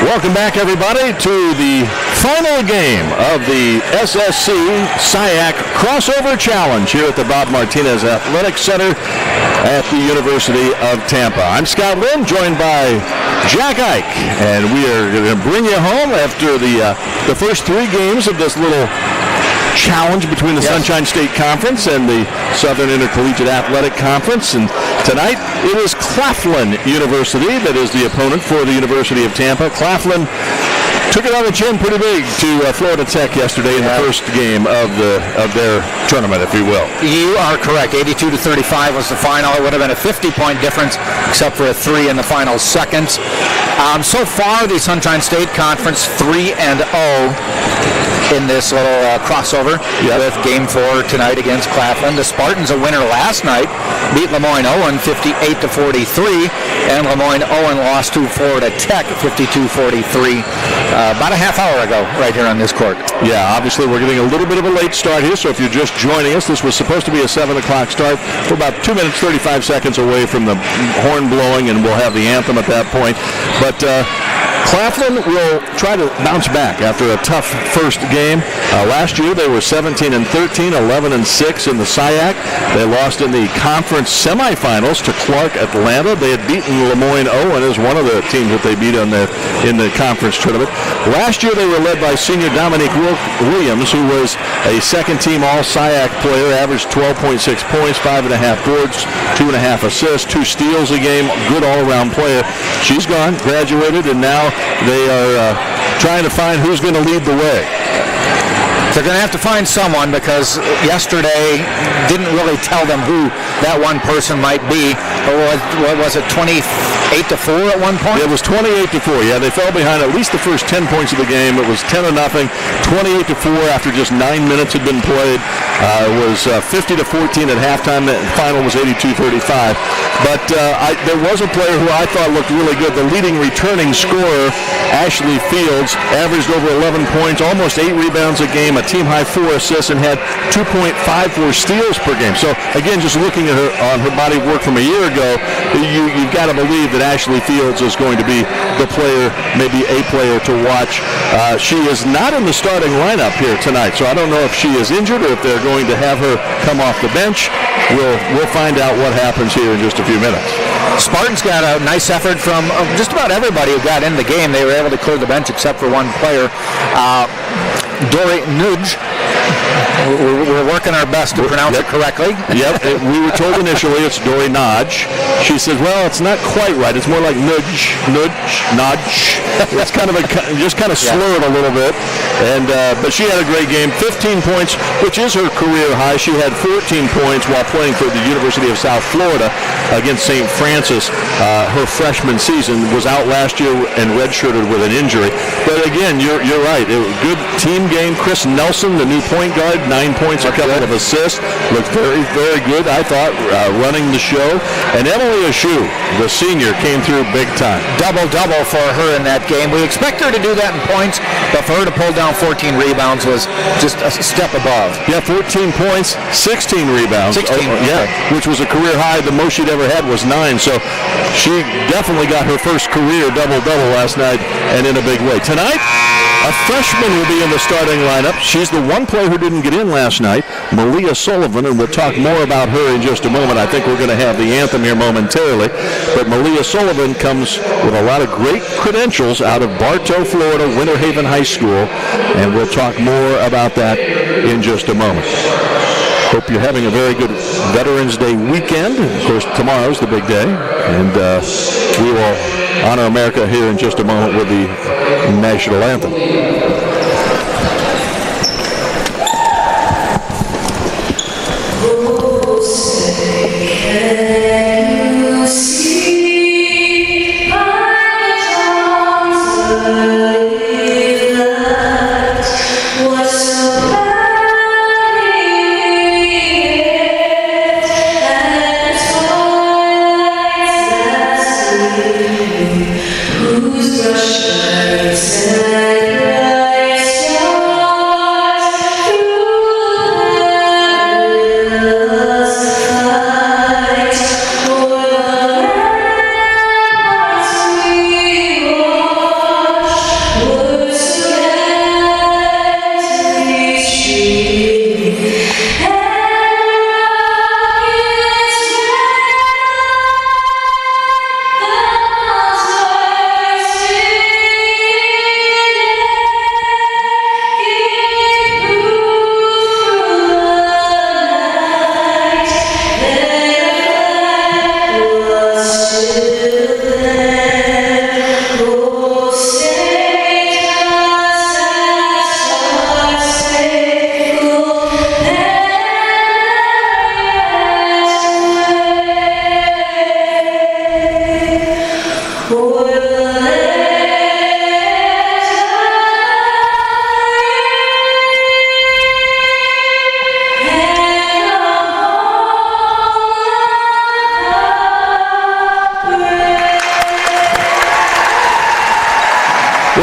Welcome back, everybody, to the final game of the SSC SIAC Crossover Challenge here at the Bob Martinez Athletic Center at the University of Tampa. I'm Scott Lynn, joined by Jack Ike, and we are going to bring you home after the first three games of this little challenge between the Sunshine State Conference and the Southern Intercollegiate Athletic Conference. And tonight it is Claflin University that is the opponent for the University of Tampa. Claflin took it on the chin pretty big to Florida Tech yesterday in the first game of their tournament, if you will. You are correct. 82-35 was the final. It would have been a 50-point difference, except for a 3 in the final seconds. So far, the Sunshine State Conference 3-0 in this little crossover with Game 4 tonight against Claflin. The Spartans, a winner last night, beat Lemoyne-Owen 58-43, and Lemoyne-Owen lost to Florida Tech 52-43 about a half hour ago right here on this court. Yeah, obviously we're getting a little bit of a late start here, so if you're just joining us, this was supposed to be a 7 o'clock start. We're about 2 minutes, 35 seconds away from the horn blowing, and we'll have the anthem at that point. But Claflin will try to bounce back after a tough first game. Last year they were 17-13, 11-6 in the SIAC. They lost in the conference semifinals to Clark Atlanta. They had beaten Lemoyne-Owen as one of the teams that they beat in the conference tournament. Last year they were led by senior Dominique Williams, who was a second-team All-SIAC player, averaged 12.6 points, 5.5 boards, 2.5 assists, 2 steals a game, good all-around player. She's gone, graduated, and now they are trying to find who's going to lead the way. They're going to have to find someone, because yesterday didn't really tell them who that one person might be. What was it, 28-4 at one point? It was 28-4. Yeah, they fell behind at least the first 10 points of the game. It was 10-0, 28-4 after just 9 minutes had been played. It was 50-14 at halftime. The final was 82-35. But there was a player who I thought looked really good. The leading returning scorer, Ashley Fields, averaged over 11 points, almost 8 rebounds a game, a team-high 4 assists, and had 2.54 steals per game. So, again, just looking at her body of work from a year ago, you've got to believe that Ashley Fields is going to be the player, maybe a player to watch. She is not in the starting lineup here tonight, so I don't know if she is injured or if they're going to have her come off the bench. We'll find out what happens here in just a few minutes. Spartans got a nice effort from just about everybody who got in the game. They were able to clear the bench except for one player. Dory Nudge. We're working our best to pronounce it correctly. Yep, we were told initially it's Dory Nodge. She said, well, it's not quite right. It's more like nudge. It's kind of slurred a little bit. And but she had a great game, 15 points, which is her career high. She had 14 points while playing for the University of South Florida against St. Francis. Her freshman season, was out last year and redshirted with an injury. But again, you're right. It was a good team game. Chris Nelson, the new point guard, 9 points, a couple of assists. Looked very, very good, I thought, running the show. And Emily Eshoo, the senior, came through big time. Double-double for her in that game. We expect her to do that in points, but for her to pull down 14 rebounds was just a step above. Yeah, 14 points, 16 rebounds. 16, which was a career high. The most she'd ever had was 9. So she definitely got her first career double-double last night, and in a big way. Tonight, a freshman will be in the starting lineup. She's the one player who didn't get in last night, Malia Sullivan, and we'll talk more about her in just a moment. I think we're going to have the anthem here momentarily. But Malia Sullivan comes with a lot of great credentials out of Bartow, Florida, Winter Haven High School, and we'll talk more about that in just a moment. Hope you're having a very good Veterans Day weekend. Of course, tomorrow's the big day, and we will honor America here in just a moment with the national anthem.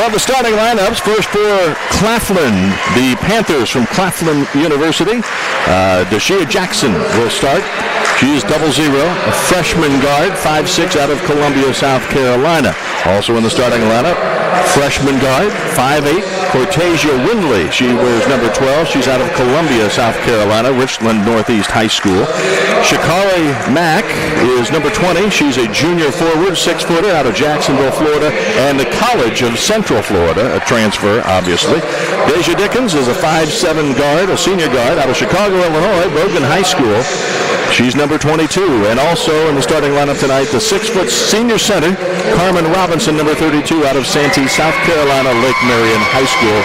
Well, the starting lineups, first for Claflin, the Panthers from Claflin University. Eshoo Jackson will start. She is 00, a freshman guard, 5'6", out of Columbia, South Carolina. Also in the starting lineup, freshman guard, 5'8", Cortasia Windley. She wears number 12. She's out of Columbia, South Carolina, Richland Northeast High School. Shikari Mack is number 20. She's a junior forward, 6-footer, out of Jacksonville, Florida, and the College of Central Florida, a transfer, obviously. Deja Dickens is a 5'7" guard, a senior guard, out of Chicago, Illinois, Bogan High School. She's number 22. And also in the starting lineup tonight, the 6-foot senior center, Carmen Robinson, number 32, out of Santee, South Carolina, Lake Marion High School.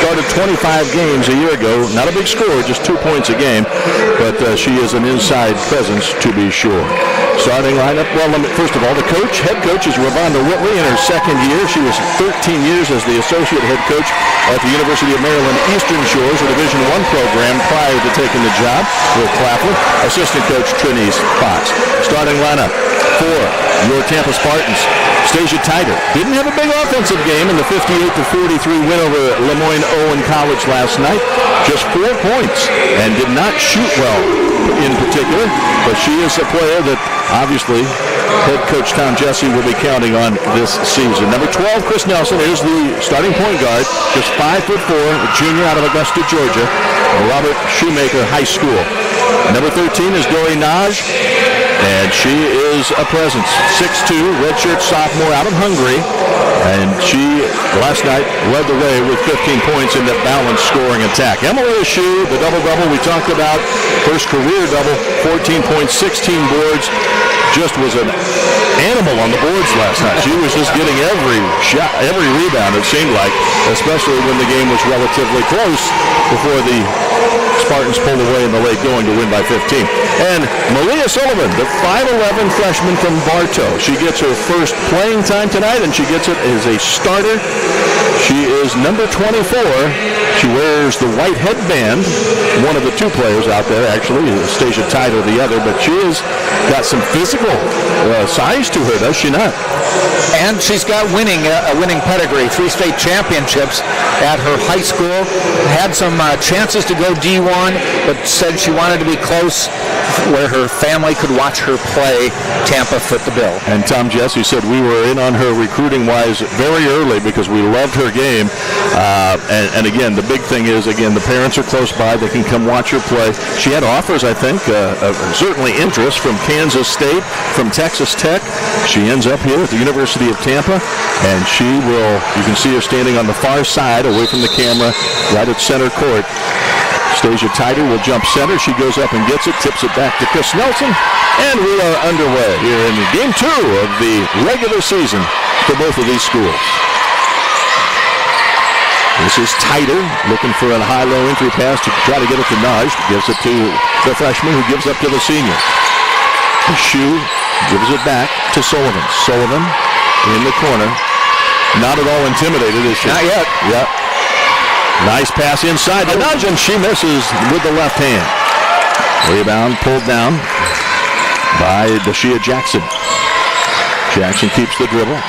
Started 25 games a year ago. Not a big score, just 2 points a game, but she is an inside presence to be sure. Starting lineup, well, first of all, the head coach is Ravonda Whitley in her second year. She was 13 years as the associate head coach at the University of Maryland Eastern Shores, a Division I program, prior to taking the job with Claflin. Assistant coach Trinise Fox. Starting lineup for your Tampa Spartans. Stasia Tider didn't have a big offensive game in the 58-43 win over Lemoyne Owen College last night. Just 4 points and did not shoot well in particular, but she is a player that obviously head coach Tom Jesse will be counting on this season. Number 12, Chris Nelson, is the starting point guard, just 5'4", a junior out of Augusta, Georgia, Robert Shoemaker High School. Number 13 is Dori Naj, and she is a presence. 6'2", redshirt sophomore out of Hungary, and she last night led the way with 15 points in that balanced scoring attack. Emily Eshoo, the double-double we talked about, first career double, 14 points, 16 boards. Just was an animal on the boards last night. She was just getting every shot, every rebound, it seemed like, especially when the game was relatively close before the Spartans pulled away in the late going to win by 15. And Malia Sullivan, the 5'11" freshman from Bartow. She gets her first playing time tonight, and she gets it as a starter. She is number 24. She wears the white headband. One of the two players out there, actually, Stasia Tider, the other, but she has got some physical size to her, does she not? And she's got a winning pedigree, 3 state championships at her high school. Had some chances to go D1, but said she wanted to be close where her family could watch her play. Tampa fit the bill. And Tom Jesse said we were in on her recruiting-wise very early because we loved her game. And again, the big thing is, again, the parents are close by. They can come watch her play. She had offers, I think, certainly interest from Kansas State, from Texas Tech. She ends up here at the University of Tampa, and she will, you can see her standing on the far side away from the camera right at center court. Stasia Tider will jump center. She goes up and gets it, tips it back to Chris Nelson, and we are underway here in Game 2 of the regular season for both of these schools. This is Tider looking for a high-low entry pass to try to get it to Naj. Gives it to the freshman, who gives up to the senior. Eshoo gives it back to Sullivan. Sullivan in the corner. Not at all intimidated, is she? Not yet. Yep. Nice pass inside to Naj, and she misses with the left hand. Rebound pulled down by Eshoo Jackson. Jackson keeps the dribble.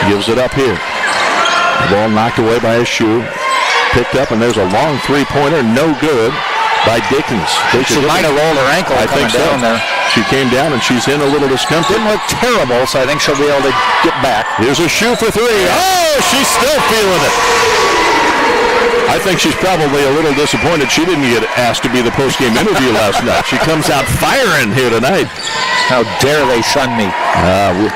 Gives it up here. The ball knocked away by Eshoo. Picked up, and there's a long three-pointer. No good by Dickens. She might have rolled her ankle. I think so. Down there. She came down, and she's in a little discomfort. Didn't look terrible, so I think she'll be able to get back. Here's Eshoo for three. Oh, she's still feeling it. I think she's probably a little disappointed she didn't get asked to be the post-game interview last night. She comes out firing here tonight. How dare they shun me?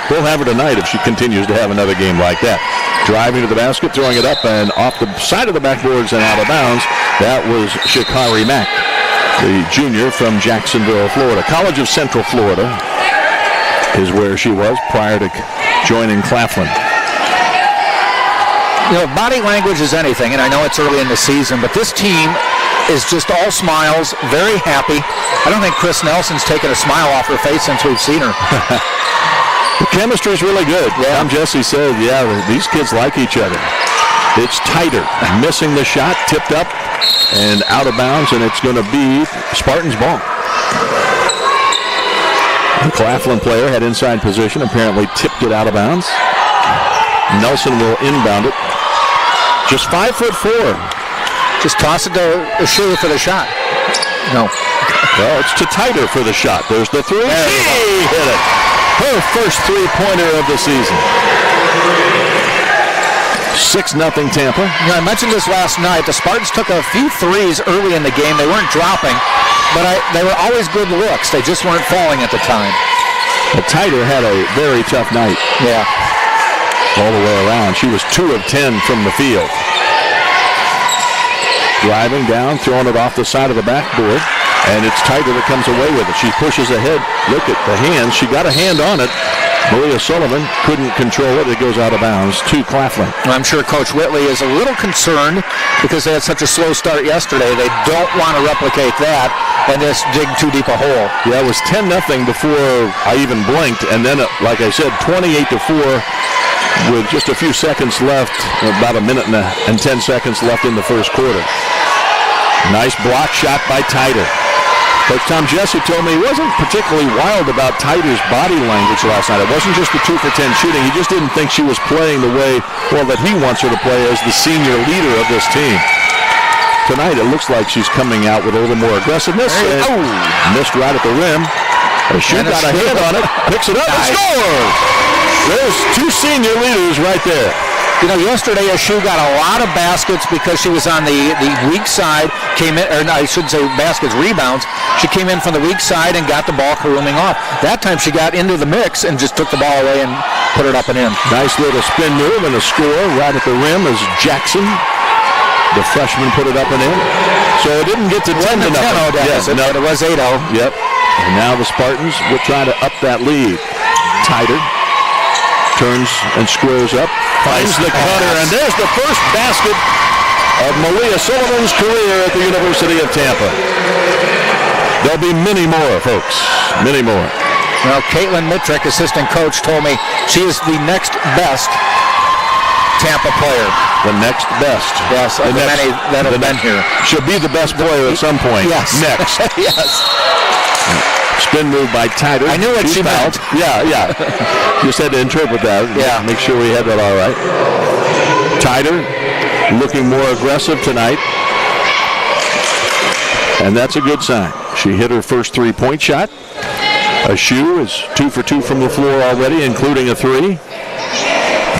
We'll have her tonight if she continues to have another game like that. Driving to the basket, throwing it up, and off the side of the backboards and out of bounds. That was Shikari Mack, the junior from Jacksonville, Florida. College of Central Florida is where she was prior to joining Claflin. You know, body language is anything, and I know it's early in the season, but this team is just all smiles, very happy. I don't think Chris Nelson's taken a smile off her face since we've seen her. The chemistry's really good. Yeah. Tom Jesse said, yeah, these kids like each other. It's Tider, missing the shot, tipped up and out of bounds, and it's going to be Spartans ball. The Claflin player had inside position, apparently tipped it out of bounds. Nelson will inbound it Just 5'4". Just toss it to Eshoo for the shot. No. Well, it's to Tighter for the shot. There's the three. She hit it. Her first three-pointer of the season. 6-0 Tampa. I mentioned this last night. The Spartans took a few threes early in the game. They weren't dropping, but they were always good looks. They just weren't falling at the time. But Tighter had a very tough night. Yeah. All the way around. She was 2 of 10 from the field. Driving down, throwing it off the side of the backboard. And it's Tighter that comes away with it. She pushes ahead. Look at the hands. She got a hand on it. Malia Sullivan couldn't control it. It goes out of bounds to Claflin. I'm sure Coach Whitley is a little concerned because they had such a slow start yesterday. They don't want to replicate that and just dig too deep a hole. Yeah, it was 10-0 before I even blinked. And then, like I said, 28-4 with just a few seconds left, about a minute and 10 seconds left in the first quarter. Nice block shot by Tighter. Coach Tom Jesse told me he wasn't particularly wild about Tighter's body language last night. It wasn't just the 2 for 10 shooting. He just didn't think she was playing the way, well, that he wants her to play as the senior leader of this team. Tonight, it looks like she's coming out with a little more aggressiveness. Missed right at the rim. Eshoo got a hand on it, picks it up, and scores! There's 2 senior leaders right there. You know, yesterday Eshoo got a lot of baskets because she was on the weak side, came in, or no, I shouldn't say baskets, rebounds. She came in from the weak side and got the ball caroming off. That time she got into the mix and just took the ball away and put it up and in. Nice little spin move and a score right at the rim as Jackson, the freshman, put it up and in. So it didn't get to 10-0. Yes, no, it was 8-0. Yep. And now the Spartans will try to up that lead. Tighter turns and squares up, finds the cutter, and there's the first basket of Malia Sullivan's career at the University of Tampa. There'll be many more, folks. Many more. Well, Caitlin Mitrick, assistant coach, told me she is the next best Tampa player. The next best. Yes, of the many that have been here. She'll be the best player at some point. Yes. Next. Yes. Spin move by Tighter. I knew what she meant. Yeah. Just had to interpret that. Yeah. Make sure we had that all right. Tighter looking more aggressive tonight. And that's a good sign. She hit her first 3-point shot. Eshoo is 2 for 2 from the floor already, including a 3.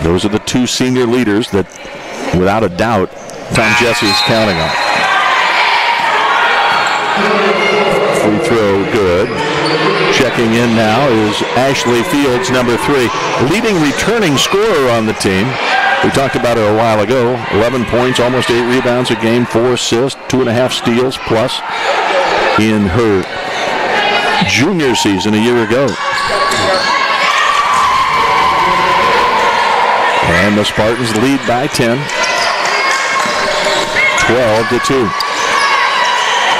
Those are the 2 senior leaders that, without a doubt, Tom Jesse is counting on. Free throw, good. Checking in now is Ashley Fields, number 3, leading returning scorer on the team. We talked about her a while ago. 11 points, almost 8 rebounds a game, 4 assists, 2.5 steals plus in her junior season a year ago. And the Spartans lead by 10, 12-2.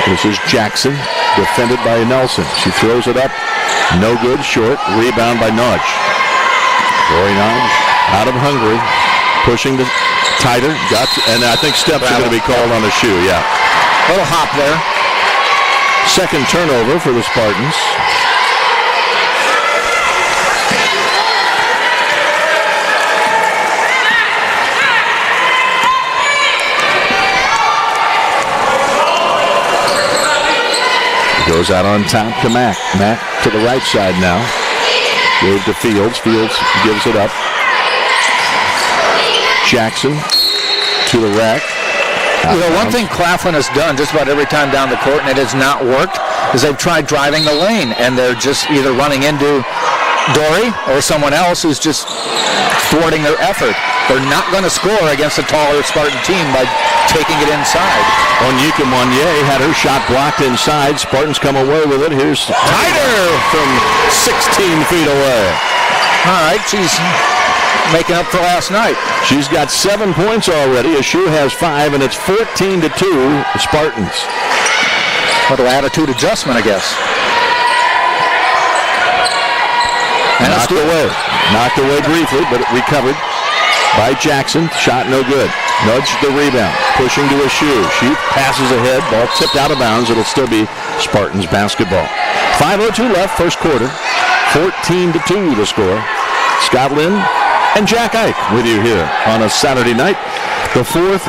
This is Jackson, defended by Nelson. She throws it up, no good, short, rebound by Nudge. Rory Nudge, out of Hungary, pushing the Tighter, and I think steps are going to be called on Eshoo, yeah. Little hop there. Second turnover for the Spartans. Goes out on top to Mack. Mack to the right side now. Gave to Fields. Fields gives it up. Jackson to the rack. You know, one thing Claflin has done just about every time down the court, and it has not worked, is they've tried driving the lane, and they're just either running into Dory or someone else who's just thwarting their effort. They're not going to score against a taller Spartan team by taking it inside. Onyeka Monye had her shot blocked inside. Spartans come away with it. Here's Tighter from 16 feet away. All right, she's making up for last night. She's got 7 points already. Eshoo has 5, and it's 14-2 Spartans. Little attitude adjustment, I guess. And knocked away briefly, but it recovered by Jackson. Shot no good. Nudge the rebound. Pushing to Eshoo. She passes ahead. Ball tipped out of bounds. It'll still be Spartans basketball. 5:02 left, first quarter. 14-2 the score. Scott Lynn and Jack Ike with you here on a Saturday night. The fourth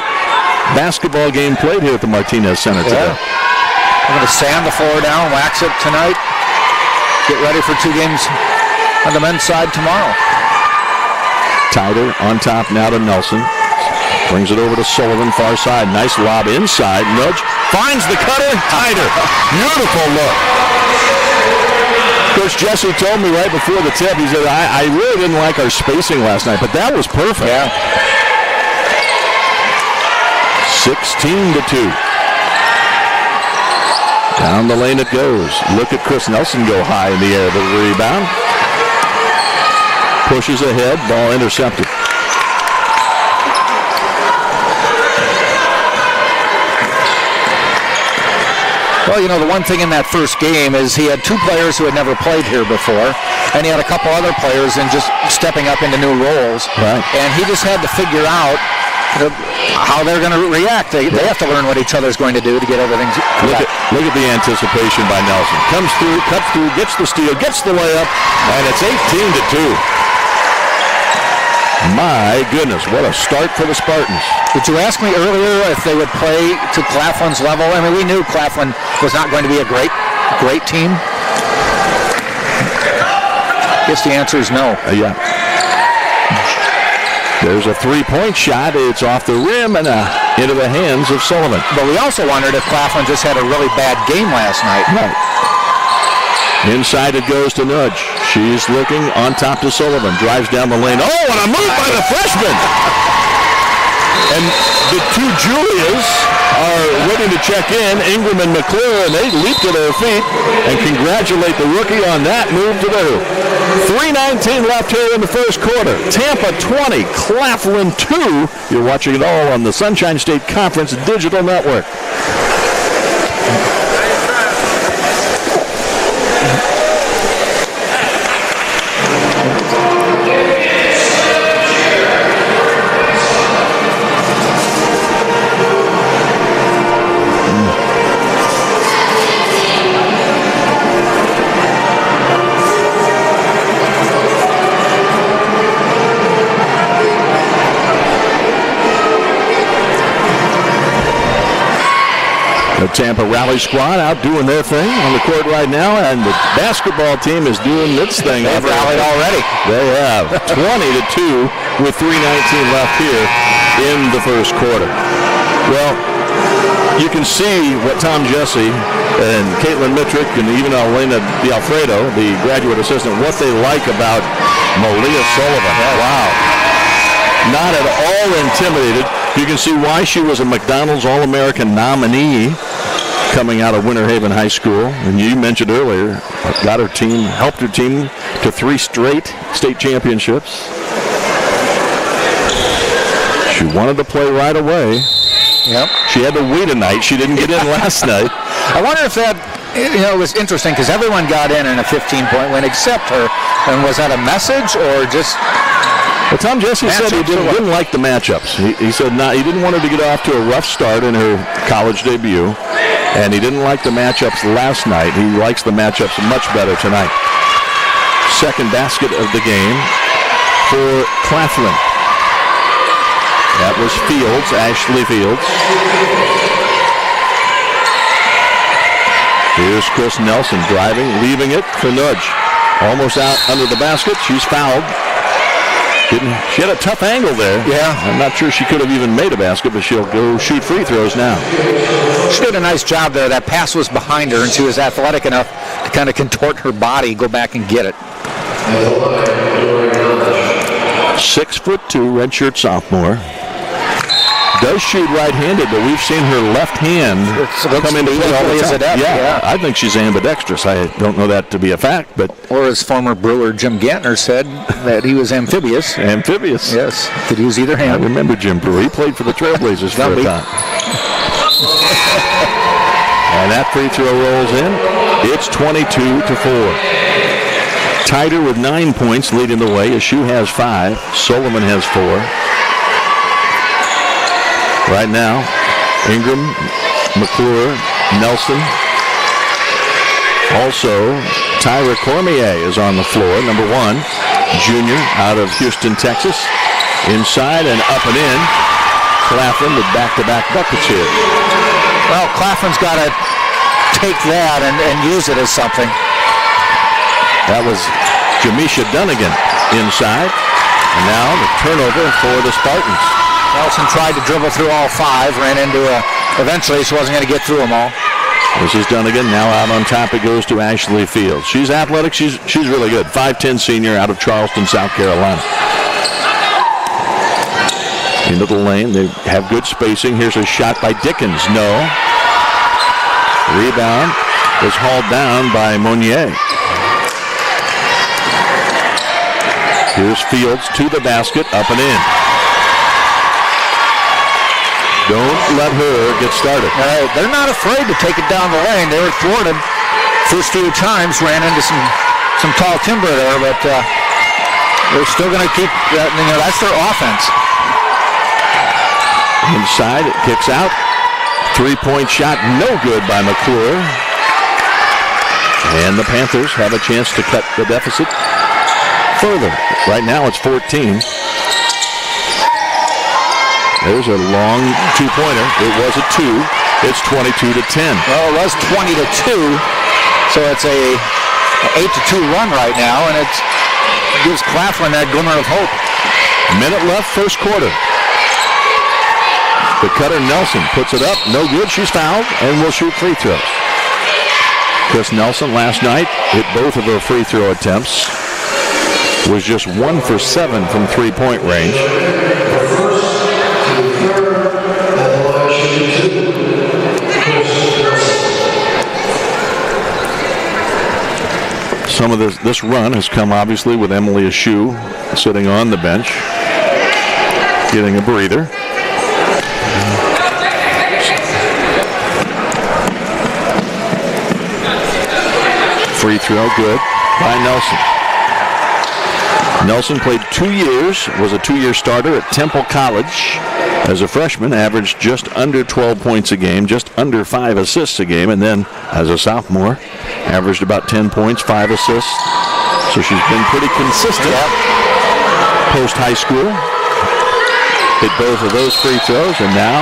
basketball game played here at the Martinez Center today. We're going to sand the floor down, wax it tonight. Get ready for 2 games on the men's side tomorrow. Tider on top now to Nelson. Brings it over to Sullivan, far side. Nice lob inside. Nudge finds the cutter. Tider. Beautiful look. Coach Jesse told me right before the tip, he said, I really didn't like our spacing last night, but that was perfect. Yeah. 16-2. Down the lane it goes. Look at Chris Nelson go high in the air. The rebound. Pushes ahead. Ball intercepted. Well, you know, the one thing in that first game is he had 2 players who had never played here before, and he had a couple other players in just stepping up into new roles. Right. And he just had to figure out how they're going to react. They have to learn what each other's going to do to get everything correct. Look at the anticipation by Nelson. Comes through, cuts through, gets the steal, gets the layup, and it's 18-2. My goodness, what a start for the Spartans. Did you ask me earlier if they would play to Claflin's level? I mean, we knew Claflin was not going to be a great team. I guess the answer is no. Yeah. There's a 3-point shot. It's off the rim and into the hands of Sullivan. But we also wondered if Claflin just had a really bad game last night. Right. Inside it goes to Nudge. She's looking on top to Sullivan. Drives down the lane. Oh, and a move by the freshman. And the 2 Julias are waiting to check in. Ingram and McClure, and they leap to their feet and congratulate the rookie on that move to the hoop. 3:19 left here in the first quarter. Tampa 20, Claflin 2. You're watching it all on the Sunshine State Conference Digital Network. The Tampa Rally Squad out doing their thing on the court right now, and the basketball team is doing its thing. They've rallied already. They have 20-2 with 3:19 left here in the first quarter. Well, you can see what Tom Jesse and Caitlin Mitrick and even Elena D'Alfredo, the graduate assistant, what they like about Malia Sullivan. Wow. Not at all intimidated. You can see why she was a McDonald's All-American nominee coming out of Winter Haven High School. And you mentioned earlier, helped her team to 3 straight state championships. She wanted to play right away. Yep. She had to wait a night. She didn't get in last night. I wonder if that, was interesting because everyone got in a 15-point win except her. And was that a message or just... Well, Tom Jesse said he didn't like the matchups. He said he didn't want her to get off to a rough start in her college debut, and he didn't like the matchups last night. He likes the matchups much better tonight. Second basket of the game for Claflin. That was Fields, Ashley Fields. Here's Chris Nelson driving, leaving it for Nudge. Almost out under the basket. She's fouled. She had a tough angle there. Yeah. I'm not sure she could have even made a basket, but she'll go shoot free throws now. She did a nice job there. That pass was behind her, and she was athletic enough to kind of contort her body, go back and get it. 6'2", redshirt sophomore. Does shoot right-handed, but we've seen her left hand come into play all the time. Yeah, I think she's ambidextrous. I don't know that to be a fact, but... Or as former Brewer Jim Gantner said, that he was amphibious. Amphibious. Yes, could use either hand. I remember Jim Brewer. He played for the Trailblazers for a time. And that free throw rolls in. It's 22-4. Tider with 9 points leading the way. Eshoo has 5. Sullivan has 4. Right now, Ingram, McClure, Nelson. Also, Tyra Cormier is on the floor, number 1, junior out of Houston, Texas. Inside and up and in. Claflin with back-to-back buckets here. Well, Claflin's got to take that and use it as something. That was Jamisha Dunnigan inside. And now the turnover for the Spartans. Nelson tried to dribble through all five, ran into eventually she wasn't going to get through them all. This is Dunnigan. Now out on top it goes to Ashley Fields. She's athletic. She's really good. 5'10" senior out of Charleston, South Carolina. Into the lane. They have good spacing. Here's a shot by Dickens. No. Rebound was hauled down by Monnier. Here's Fields to the basket, up and in. Don't let her get started. They're not afraid to take it down the lane. They were thwarted first few times, ran into some tall timber there, but they're still going to keep that. That's their offense. Inside, it kicks out. Three-point shot, no good by McClure. And the Panthers have a chance to cut the deficit further. Right now it's 14. There's a long two-pointer. It was a 2. It's 22-10. Well, it was 20-2, so it's a 8-2 run right now, and it gives Claflin that glimmer of hope. Minute left, first quarter. The cutter Nelson puts it up. No good. She's fouled and will shoot free throws. Chris Nelson last night hit both of her free throw attempts. Was just 1 for 7 from three-point range. Some of this run has come obviously with Emily Eshoo sitting on the bench, getting a breather. Free throw, good by Nelson. Nelson played 2 years, was a 2-year starter at Temple College. As a freshman, averaged just under 12 points a game, just under 5 assists a game, and then as a sophomore, averaged about 10 points, 5 assists. So she's been pretty consistent post-high school. Hit both of those free throws, and now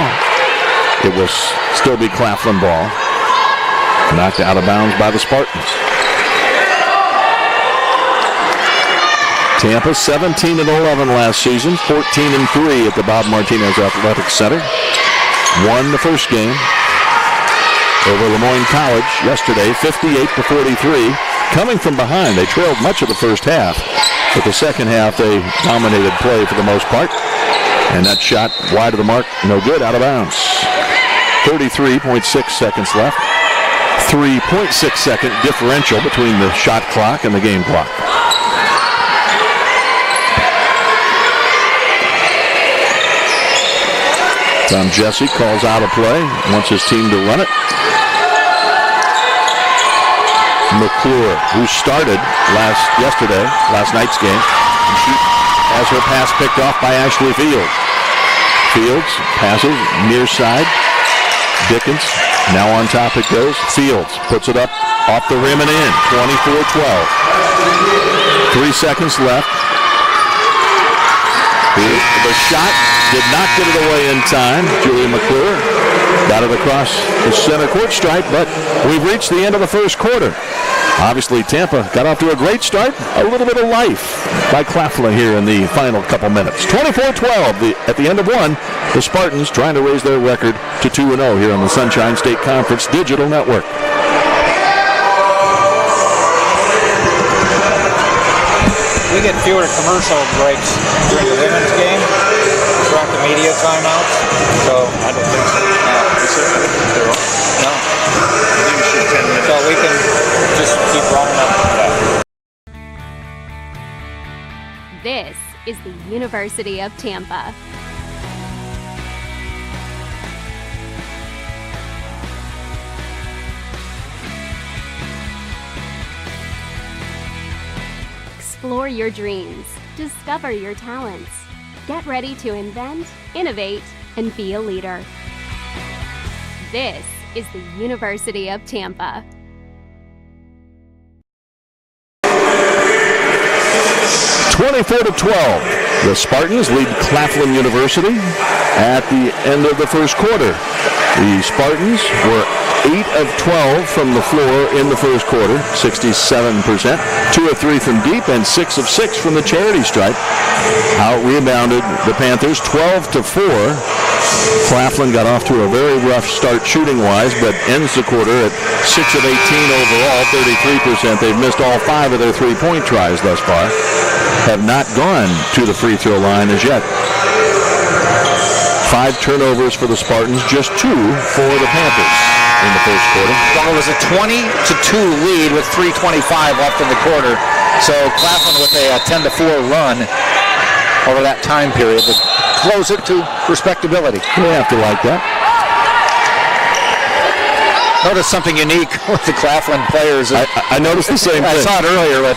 it will still be Claflin ball. Knocked out of bounds by the Spartans. Tampa 17-11 last season, 14-3 at the Bob Martinez Athletic Center. Won the first game over Lemoyne College yesterday, 58-43. Coming from behind, they trailed much of the first half, but the second half they dominated play for the most part. And that shot wide of the mark, no good, out of bounds. 33.6 seconds left. 3.6-second differential between the shot clock and the game clock. Tom Jesse calls out a play, wants his team to run it. McClure, who started last night's game, and she has her pass picked off by Ashley Fields. Fields passes near side. Dickens, now on top it goes. Fields puts it up off the rim and in. 24-12. 3 seconds left. The shot did not get it away in time. Julia McClure got it across the center court stripe, but we've reached the end of the first quarter. Obviously, Tampa got off to a great start. A little bit of life by Claflin here in the final couple minutes. 24-12 at the end of one. The Spartans trying to raise their record to 2-0 here on the Sunshine State Conference Digital Network. We get fewer commercial breaks during the women's game throughout the media timeouts, so I don't think so. No. So we can just keep rolling up with that. This is the University of Tampa. Explore your dreams. Discover your talents. Get ready to invent, innovate, and be a leader. This is the University of Tampa. (24-12). The Spartans lead Claflin University at the end of the first quarter. The Spartans were 8 of 12 from the floor in the first quarter, 67%, 2 of 3 from deep, and 6 of 6 from the charity stripe. Out-rebounded the Panthers 12-4. Claflin got off to a very rough start shooting-wise, but ends the quarter at 6 of 18 overall, 33%. They've missed all 5 of their three-point tries thus far. Have not gone to the free throw line as yet. 5 turnovers for the Spartans, just 2 for the Panthers in the first quarter. Well, it was a 20-2 lead with 3:25 left in the quarter. So Claflin with a 10-4 run over that time period to close it to respectability. You have to like that. Notice something unique with the Claflin players. I noticed the same thing. I saw it earlier, but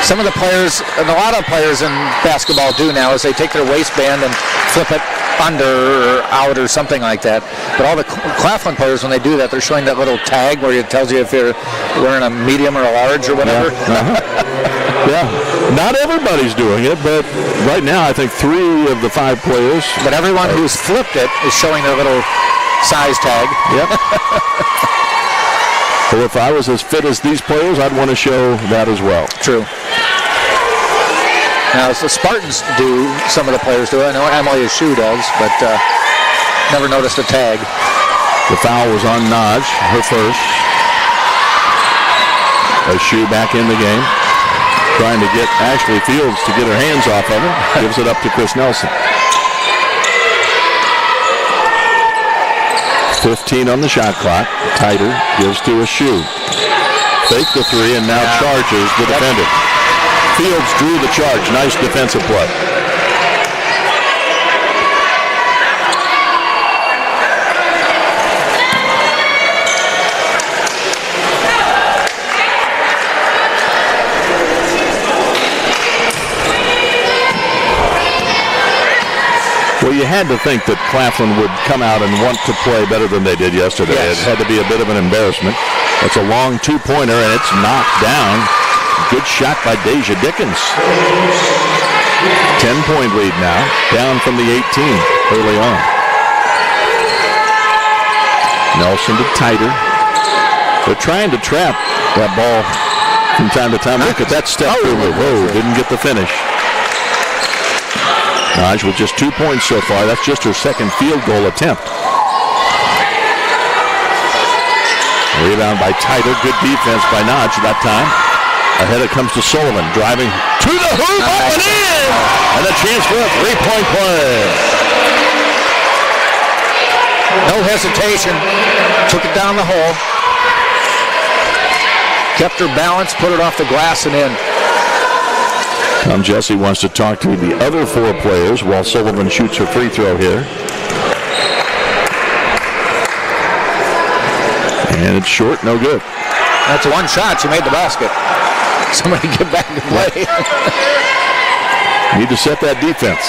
some of the players, and a lot of players in basketball do now, is they take their waistband and flip it under or out or something like that. But all the Claflin players, when they do that, they're showing that little tag where it tells you if you're wearing a medium or a large or whatever. Yeah, not everybody's doing it, but right now I think 3 of the 5 players. But everyone who's flipped it is showing their little size tag. Yep. Well, if I was as fit as these players, I'd want to show that as well. True. Now, the Spartans do, some of the players do. I know Eshoo does, but never noticed a tag. The foul was on Naj, her first. Eshoo back in the game. Trying to get Ashley Fields to get her hands off of it. Gives it up to Chris Nelson. 15 on the shot clock. Tighter gives to Eshoo. Fake the 3 and now charges the defender. Fields drew the charge. Nice defensive play. Well, you had to think that Claflin would come out and want to play better than they did yesterday. Yes. It had to be a bit of an embarrassment. That's a long 2-pointer, and it's knocked down. Good shot by Deja Dickens. 10-point lead now, down from the 18 early on. Nelson to Tighter. They're trying to trap that ball from time to time. Look at that step through. Whoa, didn't get the finish. Naj with just 2 points so far. That's just her second field goal attempt. Rebound by Tighter. Good defense by Naj that time. Ahead it comes to Sullivan. Driving to the hoop. Up and in! And a chance for a 3-point play. No hesitation. Took it down the hole. Kept her balance, put it off the glass and in. Tom Jesse wants to talk to the other 4 players while Sullivan shoots her free throw here. And it's short, no good. That's one shot. She made the basket. Somebody get back and play. Need to set that defense.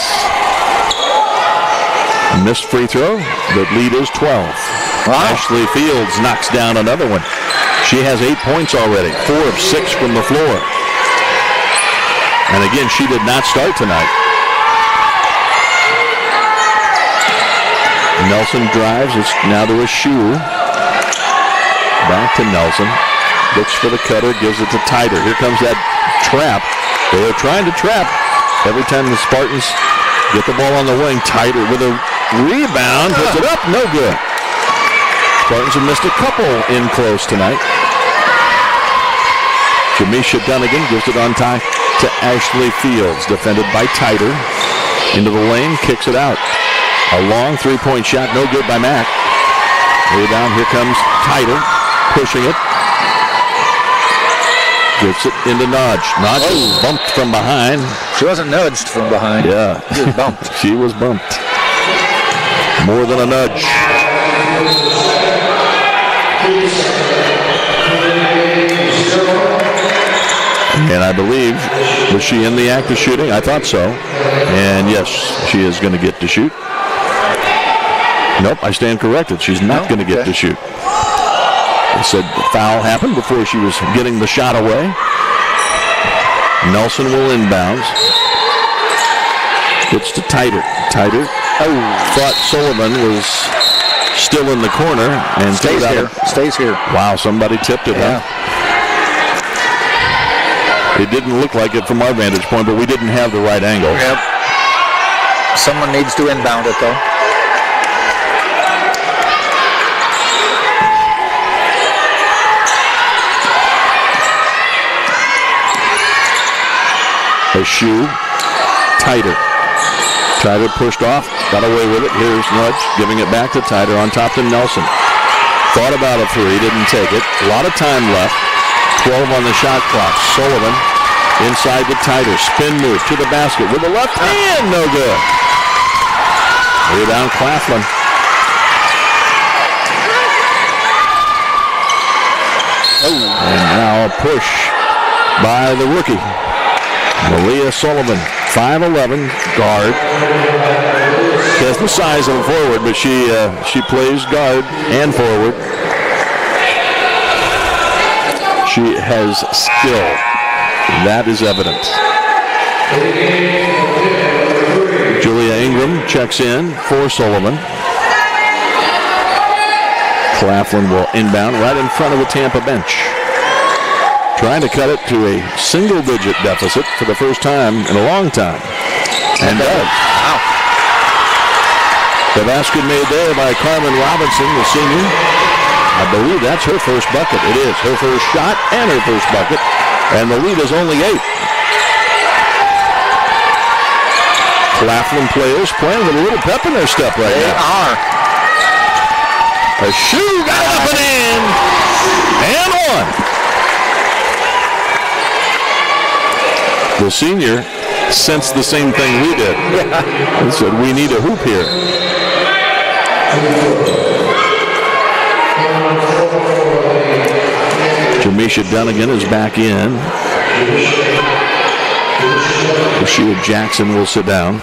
Missed free throw. The lead is 12. Wow. Ashley Fields knocks down another one. She has 8 points already. 4 of 6 from the floor. And again, she did not start tonight. Nelson drives. It's now to Eshoo. Back to Nelson. Looks for the cutter. Gives it to Tighter. Here comes that trap. They are trying to trap. Every time the Spartans get the ball on the wing, Tighter with a rebound. Puts it up. No good. Spartans have missed a couple in close tonight. Jamisha Dunnigan gives it on time to Ashley Fields, defended by Tighter. Into the lane, kicks it out. A long 3-point shot, no good by Mack. Rebound, here comes Tighter, pushing it. Gets it into Naj. Naj was bumped from behind. She wasn't nudged from behind. Yeah. She was bumped. She was bumped. More than a nudge. And I believe, was she in the act of shooting? I thought so. And yes, she is going to get to shoot. Nope, I stand corrected. She's not going to get to shoot. They said the foul happened before she was getting the shot away. Nelson will inbounds. Gets to Tighter. Tighter thought Sullivan was still in the corner and Stays here. Stays here. Wow, somebody tipped it. Yeah. Huh? It didn't look like it from our vantage point, but we didn't have the right angle. Yep. Someone needs to inbound it, though. Eshoo, Tighter. Tighter pushed off, got away with it. Here's Nudge, giving it back to Tighter on top to Nelson. Thought about a three, didn't take it. A lot of time left. 12 on the shot clock. Sullivan inside to Tighter. Spin move to the basket with the left hand, no good. Rebound Claflin. And now a push by the rookie. Malia Sullivan, 5'11", guard. She has the size of a forward, but she plays guard and forward. She has skill. That is evident. Julia Ingram checks in for Sullivan. Claflin will inbound right in front of the Tampa bench. Trying to cut it to a single-digit deficit for the first time in a long time. And does. Wow. The basket made there by Carmen Robinson, the senior. I believe that's her first bucket. It is her first shot and her first bucket. And the lead is only 8. Claflin players playing with a little pep in their step right now. They are. Eshoo got it up and in. And one. The senior sensed the same thing we did. He said, we need a hoop here. Jamisha Dunnigan is back in. Rashida Jackson will sit down.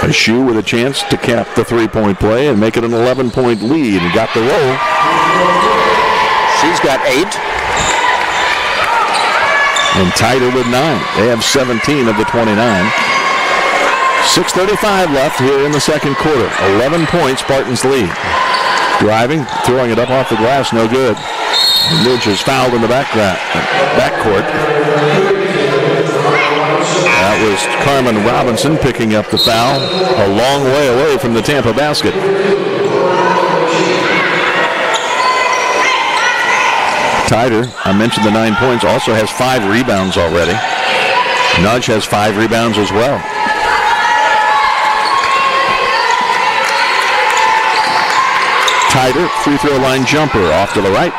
Eshoo with a chance to cap the three-point play and make it an 11-point lead. And got the roll. She's got 8. And Tighter with 9. They have 17 of the 29. 6:35 left here in the second quarter. 11 points, Spartans lead. Driving, throwing it up off the glass, no good. Midge is fouled in the backcourt. That was Carmen Robinson picking up the foul a long way away from the Tampa basket. Tighter, I mentioned the 9 points, also has 5 rebounds already. Nudge has 5 rebounds as well. Tighter, free throw line jumper off to the right.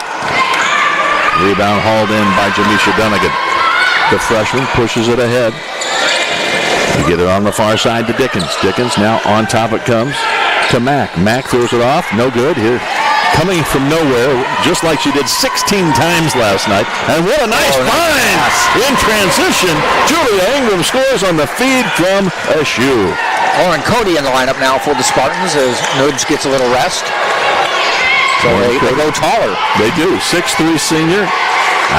Rebound hauled in by Jamisha Dunnigan. The freshman pushes it ahead. You get it on the far side to Dickens. Dickens now on top it comes to Mack. Mack throws it off. No good here. Coming from nowhere, just like she did 16 times last night. And what a nice find in transition. Julia Ingram scores on the feed from Eshoo. Oh, and Cody in the lineup now for the Spartans as Nudge gets a little rest. So they go taller. They do. 6'3" senior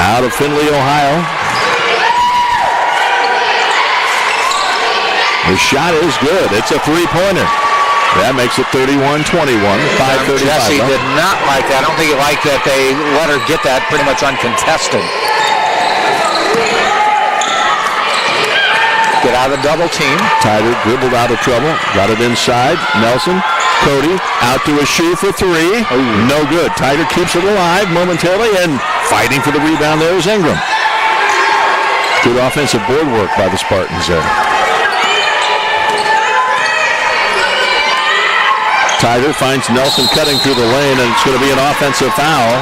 out of Findlay, Ohio. The shot is good. It's a three-pointer. That makes it 31-21. 5:35. Jesse did not like that. I don't think he liked that they let her get that pretty much uncontested. Get out of the double team. Tighter dribbled out of trouble. Got it inside. Nelson. Cody out to Eshoo for 3. No good. Tighter keeps it alive momentarily and fighting for the rebound there is Ingram. Good offensive board work by the Spartans there. Tighter finds Nelson cutting through the lane, and it's going to be an offensive foul.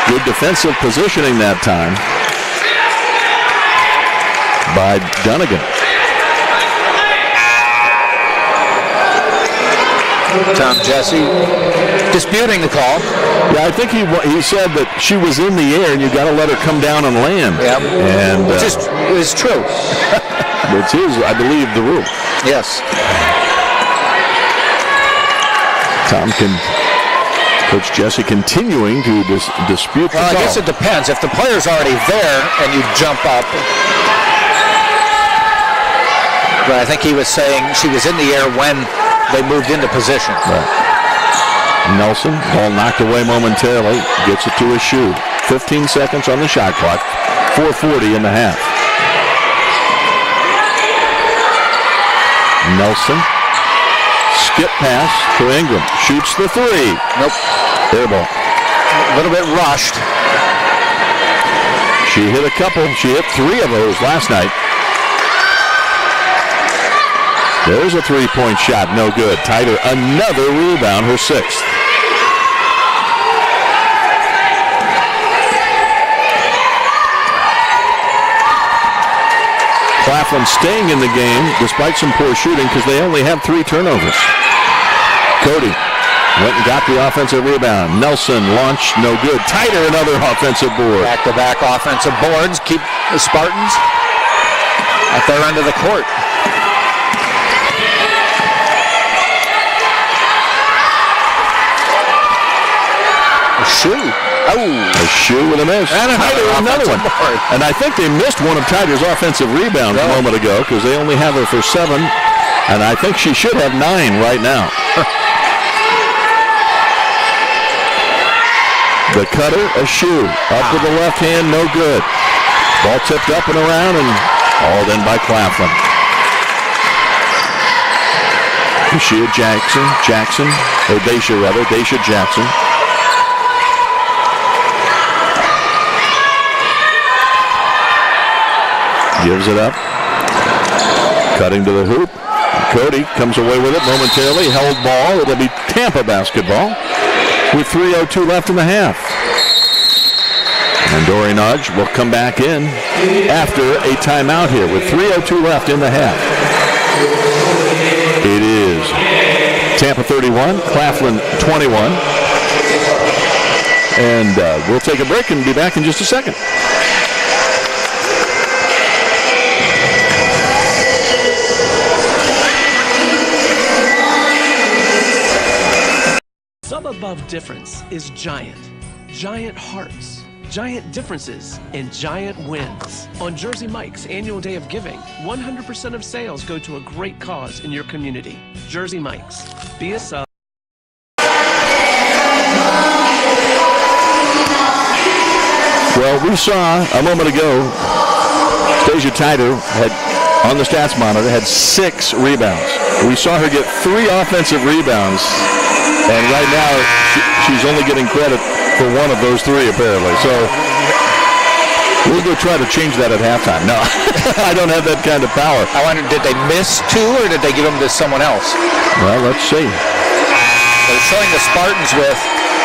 Good defensive positioning that time by Dunnigan. Tom Jesse disputing the call. Yeah, I think he said that she was in the air and you got to let her come down and land. Yep. And which is true. Which is, I believe, the rule. Yes. Tom can Coach Jesse continuing to dispute the Well, I call. guess it depends. If the player's already there and you jump up. But I think he was saying she was in the air when they moved into position. Right. Nelson, ball knocked away momentarily, gets it to Eshoo. 15 seconds on the shot clock, 4:40 in the half. Nelson, skip pass to Ingram, shoots the three. Nope. Air ball. A little bit rushed. She hit a couple. She hit 3 of those last night. There's a three-point shot, no good. Tighter, another rebound, her 6th. Claflin staying in the game despite some poor shooting because they only have 3 turnovers. Cody went and got the offensive rebound. Nelson launched, no good. Tighter, another offensive board. Back-to-back offensive boards keep the Spartans at their end of the court. Eshoo. Oh. Eshoo with a miss. And another one. Board. And I think they missed one of Tiger's offensive rebounds a moment ago because they only have her for 7. And I think she should have 9 right now. The cutter, Eshoo. Up with the left hand, no good. Ball tipped up and around and hauled in by Claflin. Daisha Jackson. Gives it up. Cutting to the hoop. Cody comes away with it momentarily. Held ball. It'll be Tampa basketball with 3:02 left in the half. And Dory Nudge will come back in after a timeout here with 3:02 left in the half. It is Tampa 31, Claflin 21. And we'll take a break and be back in just a second. Above difference is giant. Giant hearts, giant differences, and giant wins. On Jersey Mike's annual day of giving, 100% of sales go to a great cause in your community. Jersey Mike's. Be a sub. Well, we saw a moment ago, Stasia Tider had, on the stats monitor, had 6 rebounds. We saw her get 3 offensive rebounds. And right now, she's only getting credit for 1 of those 3, apparently. So we'll go try to change that at halftime. No, I don't have that kind of power. I wonder, did they miss 2 or did they give them to someone else? Well, let's see. They're showing the Spartans with,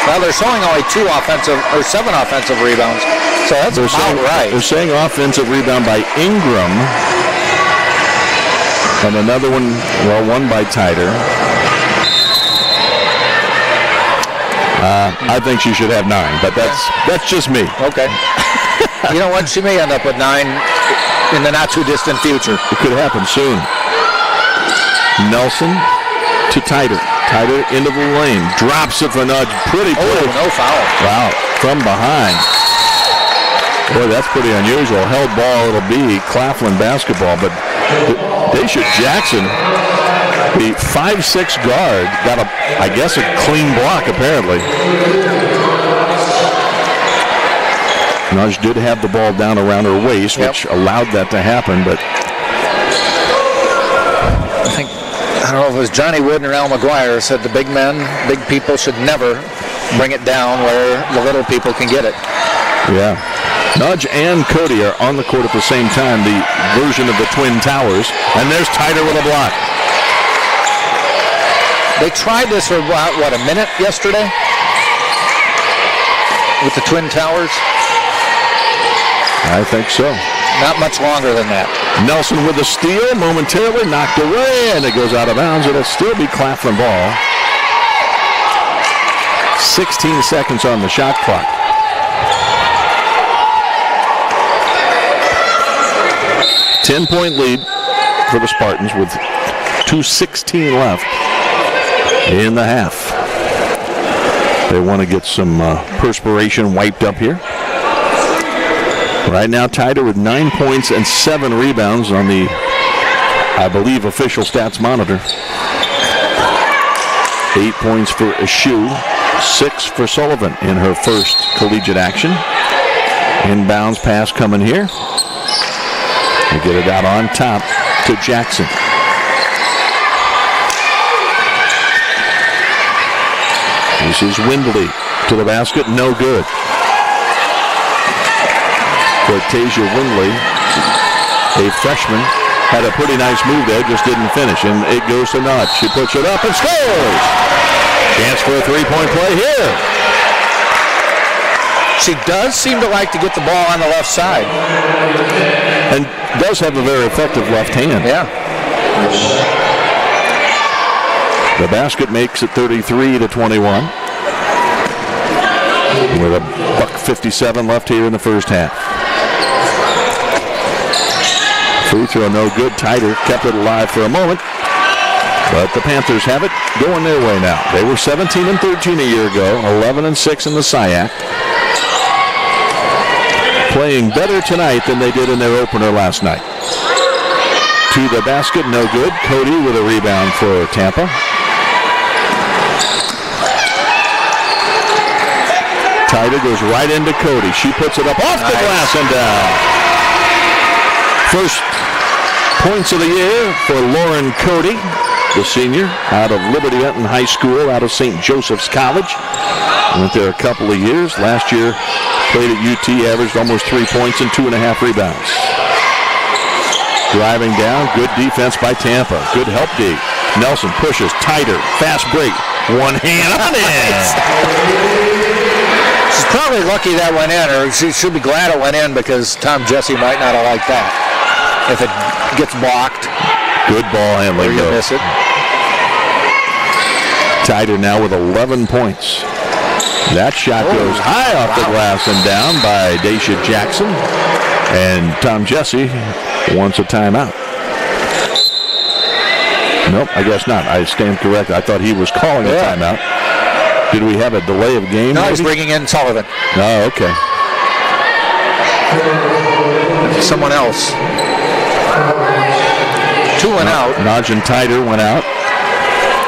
well, they're showing only 7 offensive rebounds. So that's about right. They're saying offensive rebound by Ingram. And another one, well, 1 by Tider. I think she should have 9, but that's just me. Okay. You know what? She may end up with 9 in the not-too-distant future. It could happen soon. Nelson to Tider. Tider into the lane. Drops it for Nudge. Pretty play. Oh, no foul. Wow. From behind. Boy, that's pretty unusual. Held ball, it'll be Claflin basketball, but Daisha Jackson, the 5'6" guard, got I guess a clean block apparently. Nudge did have the ball down around her waist, which allowed that to happen, but I don't know if it was Johnny Wooden or Al McGuire said the big people should never bring it down where the little people can get it. Yeah. Nudge and Cody are on the court at the same time, the version of the Twin Towers, and there's Tider with a block. They tried this for, what, a minute yesterday? With the Twin Towers? I think so. Not much longer than that. Nelson with the steal, momentarily knocked away, and it goes out of bounds. It'll still be Claflin ball. 16 seconds on the shot clock. Ten-point lead for the Spartans with 2:16 left in the half. They want to get some perspiration wiped up here. Right now, Tider with 9 points and 7 rebounds on the, I believe, official stats monitor. 8 points for Eshoo, 6 for Sullivan in her first collegiate action. Inbounds pass coming here. They get it out on top to Jackson. This is Windley to the basket, no good. Cortasia Windley, a freshman, had a pretty nice move there, just didn't finish, and it goes to Knott. She puts it up and scores! Chance for a three-point play here. She does seem to like to get the ball on the left side. And does have a very effective left hand. Yeah. The basket makes it 33-21. With a $1:57 left here in the first half. Free throw no good. Tider kept it alive for a moment. But the Panthers have it going their way now. They were 17-13 a year ago, 11-6 in the SIAC. Playing better tonight than they did in their opener last night. To the basket, no good. Cody with a rebound for Tampa. Tider goes right into Cody. She puts it up off the glass and down. First points of the year for Lauren Cody, the senior, out of Liberty Benton High School, out of St. Joseph's College. Went there a couple of years. Last year, played at UT, averaged almost 3 points and 2.5 rebounds. Driving down, good defense by Tampa. Good help D. Nelson pushes, Tider, fast break. One hand on it. She's probably lucky that went in, or she should be glad it went in because Tom Jesse might not have liked that. If it gets blocked. Good ball handling. Or you miss it. Tider now with 11 points. That shot goes high off the glass and down by Daisha Jackson. And Tom Jesse wants a timeout. Nope, I guess not. I stand corrected. I thought he was calling a timeout. Did we have a delay of game? No, he's bringing in Sullivan. Oh, okay. Someone else. 2 went out. Najee Tider went out.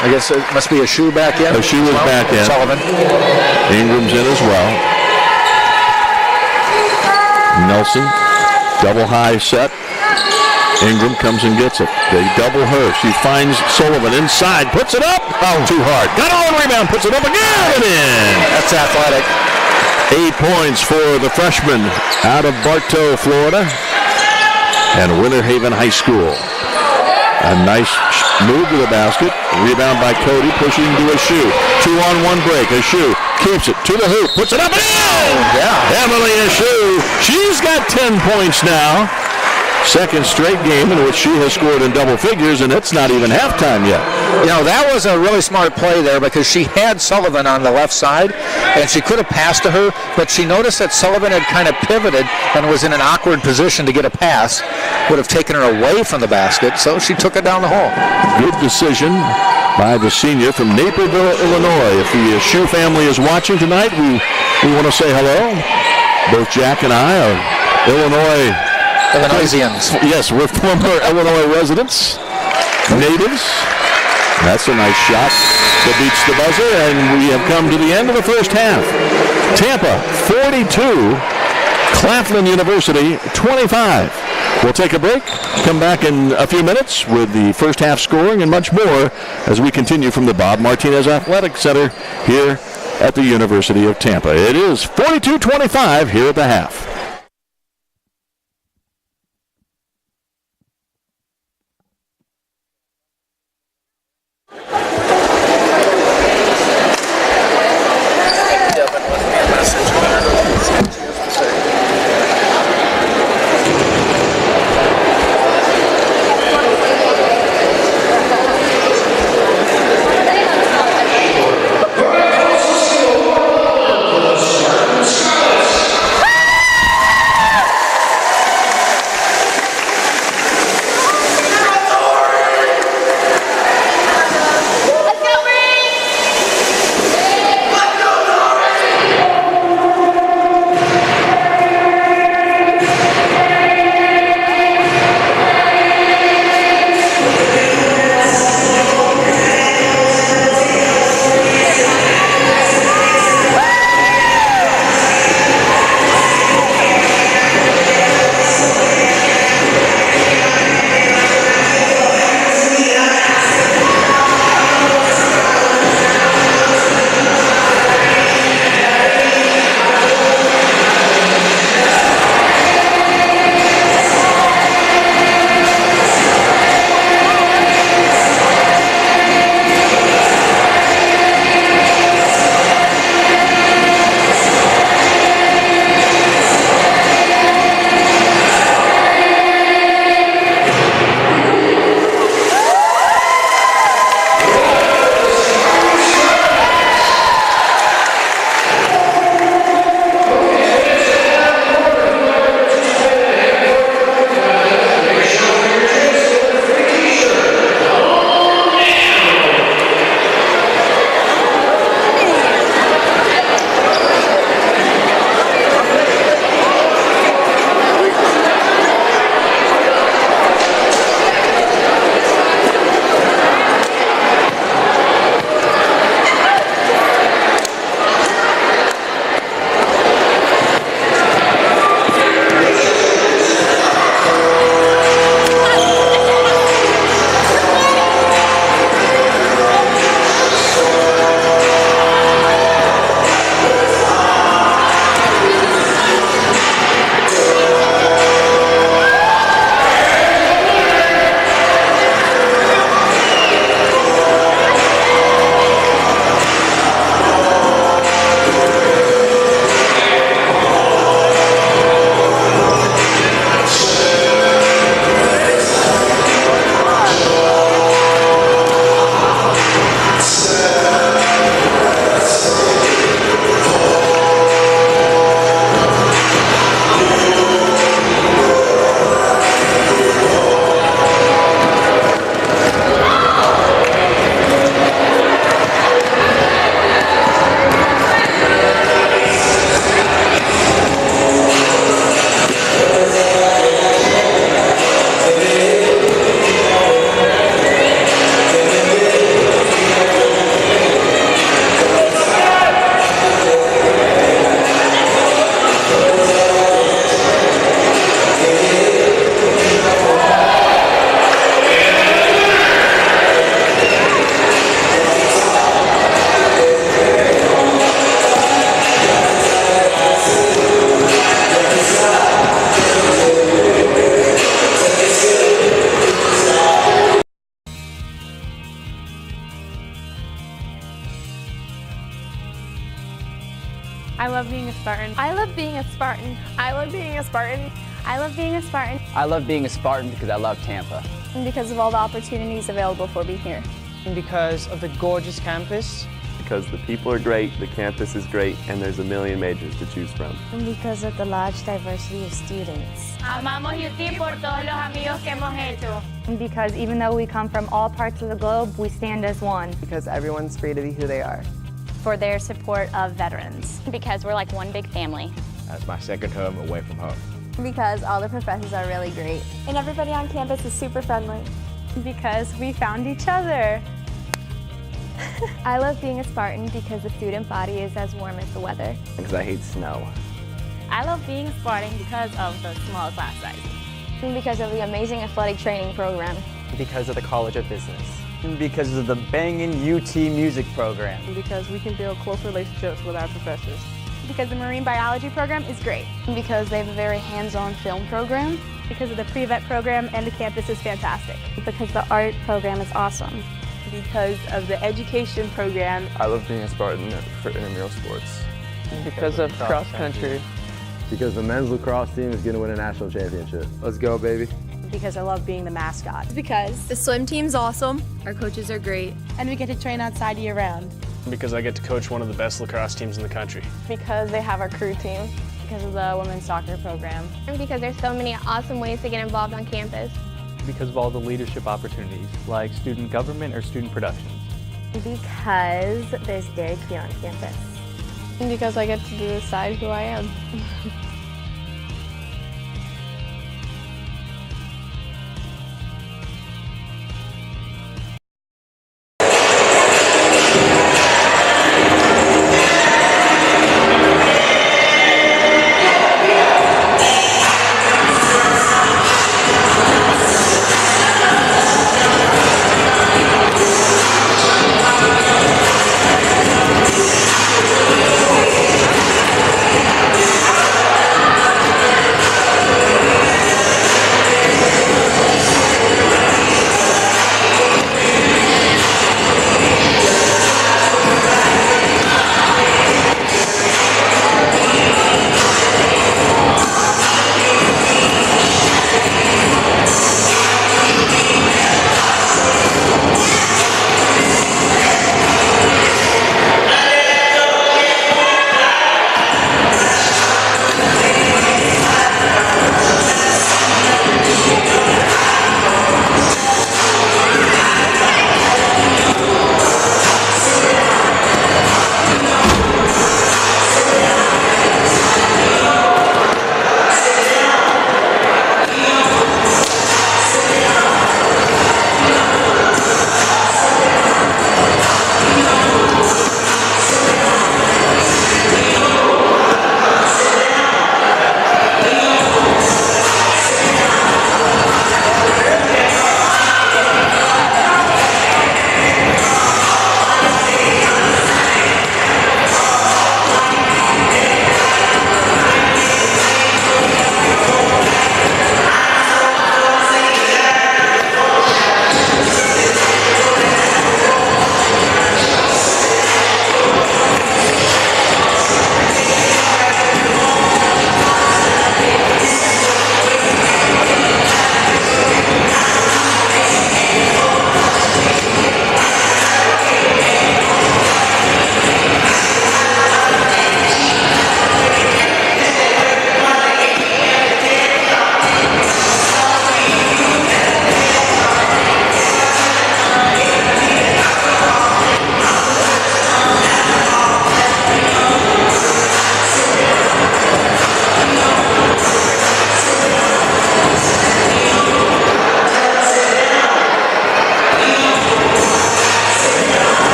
I guess it must be Eshoo back in. Eshoo was back in. Sullivan. Ingram's in as well. Nelson, double high set. Ingram comes and gets it. They double her. She finds Sullivan inside, puts it up. Oh, too hard. Got on rebound, puts it up again and in. That's athletic. 8 points for the freshman out of Bartow, Florida, and Winter Haven High School. A nice move to the basket. Rebound by Cody, pushing to Eshoo. 2-on-1 break. Eshoo keeps it to the hoop, puts it up and in. Yeah. Emily Eshoo. She's got 10 points now. Second straight game in which she has scored in double figures, and it's not even halftime yet. You know, that was a really smart play there because she had Sullivan on the left side, and she could have passed to her, but she noticed that Sullivan had kind of pivoted and was in an awkward position to get a pass. Would have taken her away from the basket, so she took it down the hole. Good decision by the senior from Naperville, Illinois. If the Eshoo family is watching tonight, we want to say hello. Both Jack and I are Illinoisians. Yes, we're former Illinois residents, natives. That's a nice shot that beats the buzzer, and we have come to the end of the first half. Tampa, 42. Claflin University, 25. We'll take a break, come back in a few minutes with the first half scoring and much more as we continue from the Bob Martinez Athletic Center here at the University of Tampa. It is 42-25 here at the half. Spartan. I love being a Spartan. I love being a Spartan. I love being a Spartan. I love being a Spartan because I love Tampa. And because of all the opportunities available for me here. And because of the gorgeous campus. Because the people are great, the campus is great, and there's a million majors to choose from. And because of the large diversity of students. Amamos UT por todos los amigos que hemos hecho. And because even though we come from all parts of the globe, we stand as one. Because everyone's free to be who they are. For their support of veterans. Because we're like one big family. That's my second home away from home. Because all the professors are really great. And everybody on campus is super friendly. Because we found each other. I love being a Spartan because the student body is as warm as the weather. Because I hate snow. I love being a Spartan because of the small class sizes. And because of the amazing athletic training program. Because of the College of Business. And because of the banging UT music program. And because we can build close relationships with our professors. Because the marine biology program is great. And because they have a very hands-on film program. Because of the pre-vet program and the campus is fantastic. Because the art program is awesome. Because of the education program. I love being a Spartan for intramural sports. Because of cross country. Because the men's lacrosse team is going to win a national championship. Let's go, baby. Because I love being the mascot. Because the swim team's awesome. Our coaches are great. And we get to train outside year-round. Because I get to coach one of the best lacrosse teams in the country. Because they have our crew team. Because of the women's soccer program. And because there's so many awesome ways to get involved on campus. Because of all the leadership opportunities, like student government or student productions. Because there's Dairy Queen on campus. And because I get to decide who I am.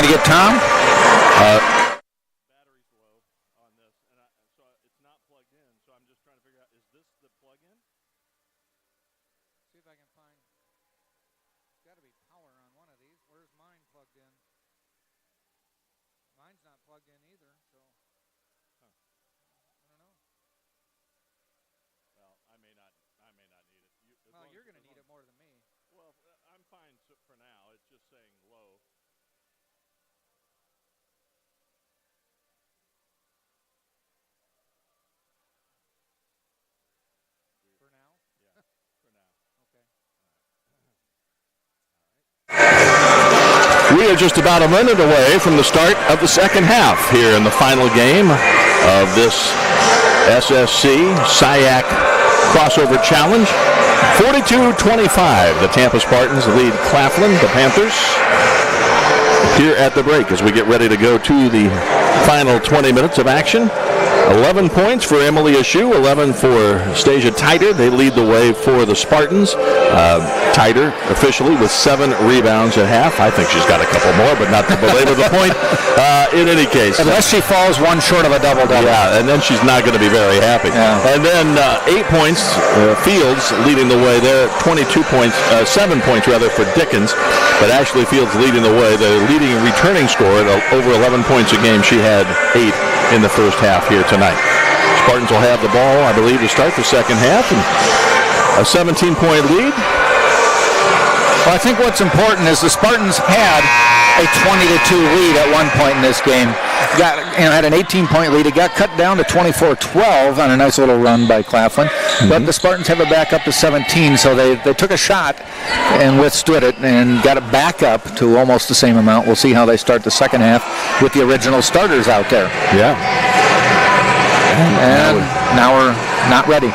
going to get Tom? Battery's low on this, and so it's not plugged in. So I'm just trying to figure out, is this the plug-in? See if I can find. Got to be power on one of these. Where's mine plugged in? Mine's not plugged in either, so I don't know. Well, I may not need it. Well, you're going to need it more than me. Well, I'm fine for now. It's just saying low. For now? Yeah, for now. Okay. We are just about a minute away from the start of the second half here in the final game of this SSC SIAC crossover challenge. 42-25, the Tampa Spartans lead Claflin, the Panthers, here at the break as we get ready to go to the final 20 minutes of action. 11 points for Emily Eshoo, 11 for Stasia Titer. They lead the way for the Spartans. Titer officially with 7 rebounds at half. I think she's got a couple more, but not to belabor the point. In any case. Unless she falls one short of a double-double. Yeah, and then she's not going to be very happy. Yeah. And then 8 points, Fields leading the way there. 22 points, 7 points rather for Dickens. But Ashley Fields leading the way. The leading returning scorer at over 11 points a game. She had 8 in the first half here tonight. Spartans will have the ball, I believe, to start the second half. And a 17-point lead. Well, I think what's important is the Spartans had a 20-2 lead at one point in this game. Had an 18-point lead. It got cut down to 24-12 on a nice little run by Claflin. Mm-hmm. But the Spartans have it back up to 17, so they took a shot and withstood it and got it back up to almost the same amount. We'll see how they start the second half with the original starters out there. Yeah. And now we're not ready.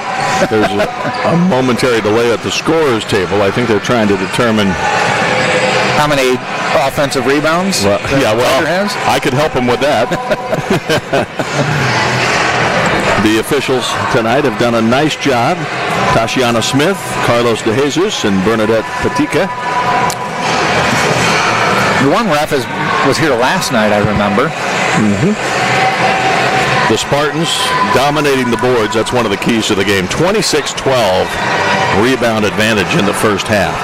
There's a momentary delay at the scorer's table. I think they're trying to determine how many offensive rebounds. Well, I could help them with that. The officials tonight have done a nice job. Tashiana Smith, Carlos De Jesus, and Bernadette Patika. The one ref was here last night, I remember. Mm-hmm. The Spartans dominating the boards. That's one of the keys to the game. 26-12 rebound advantage in the first half.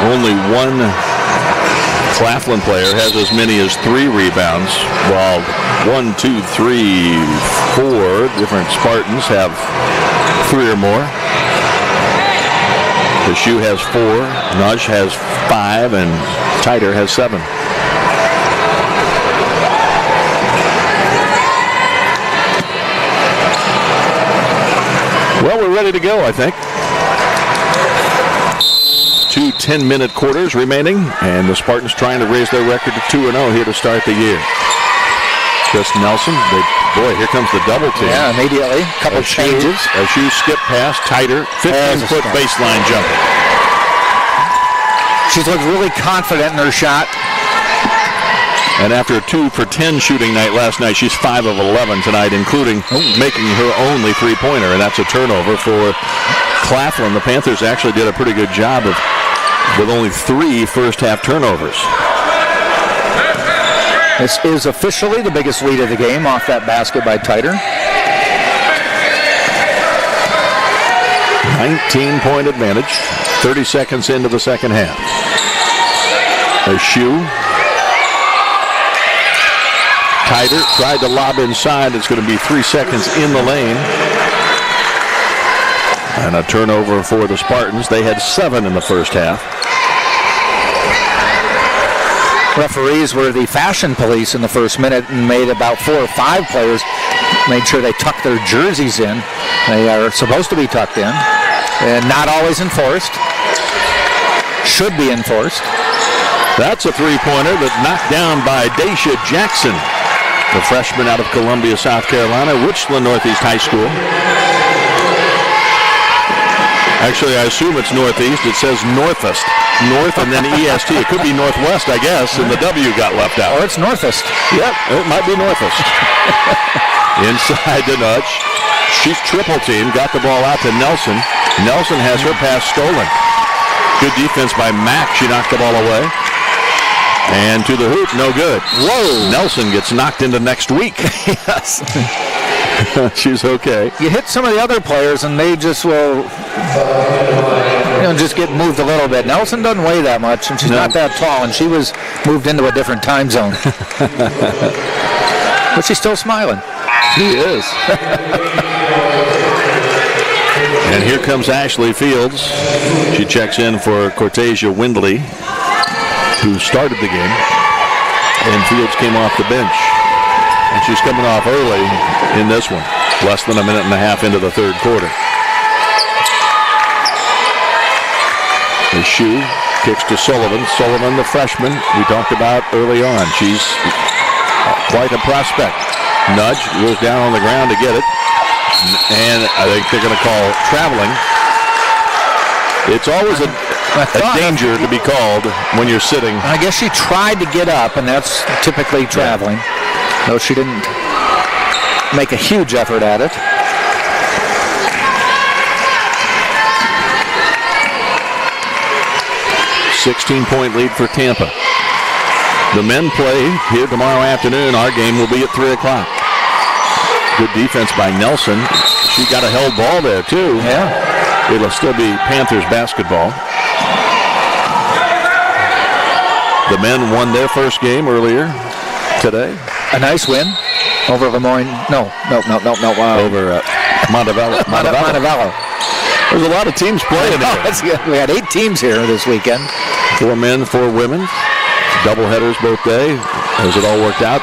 Only one Claflin player has as many as 3 rebounds, while 1, 2, 3, 4 different Spartans have 3 or more. Eshoo has 4, Nudge has 5, and Titer has 7. Well, we're ready to go, I think. 2 10-minute quarters remaining, and the Spartans trying to raise their record to 2-0 here to start the year. Chris Nelson, boy, here comes the double team. Yeah, immediately. Couple changes. Eshoo skip pass, Titer, 15-foot baseline jumper. She's looked really confident in her shot. And after a 2 for 10 shooting night last night, she's 5 of 11 tonight, including making her only 3-pointer, and that's a turnover for Claflin. The Panthers actually did a pretty good job with only 3 first-half turnovers. This is officially the biggest lead of the game off that basket by Titer. 19-point advantage, 30 seconds into the second half. Eshoo. Titer tried to lob inside. It's going to be 3 seconds in the lane. And a turnover for the Spartans. They had 7 in the first half. Referees were the fashion police in the first minute and made about 4 or 5 players made sure they tucked their jerseys in. They are supposed to be tucked in and not always enforced. Should be enforced. That's a 3-pointer that knocked down by Daisha Jackson, the freshman out of Columbia, South Carolina, Richland Northeast High School. Actually, I assume it's Northeast. It says Northest. North and then EST. It could be Northwest, I guess, and the W got left out. Or it's Northest. Yep, it might be Northest. Inside the Nudge. She's triple team. Got the ball out to Nelson. Nelson has her pass stolen. Good defense by Mack. She knocked the ball away. And to the hoop, no good. Whoa! Nelson gets knocked into next week. Yes. She's okay. You hit some of the other players, and they just will, just get moved a little bit. Nelson doesn't weigh that much, and she's not that tall, and she was moved into a different time zone. But she's still smiling. She is. And here comes Ashley Fields. She checks in for Cortasia Windley, who started the game. And Fields came off the bench. And she's coming off early in this one. Less than a minute and a half into the third quarter. Eshoo kicks to Sullivan. Sullivan, the freshman we talked about early on. She's quite a prospect. Nudge goes down on the ground to get it. And I think they're going to call traveling. It's always a danger to be called when you're sitting. I guess she tried to get up, and that's typically traveling. Though she didn't make a huge effort at it. A 16-point lead for Tampa. The men play here tomorrow afternoon. Our game will be at 3 o'clock. Good defense by Nelson. She got a held ball there, too. Yeah. It'll still be Panthers basketball. The men won their first game earlier today. A nice win over Lemoyne. No. Over Montevallo. There's a lot of teams playing here. We had 8 teams here this weekend. 4 men, 4 women. Doubleheaders both day. As it all worked out.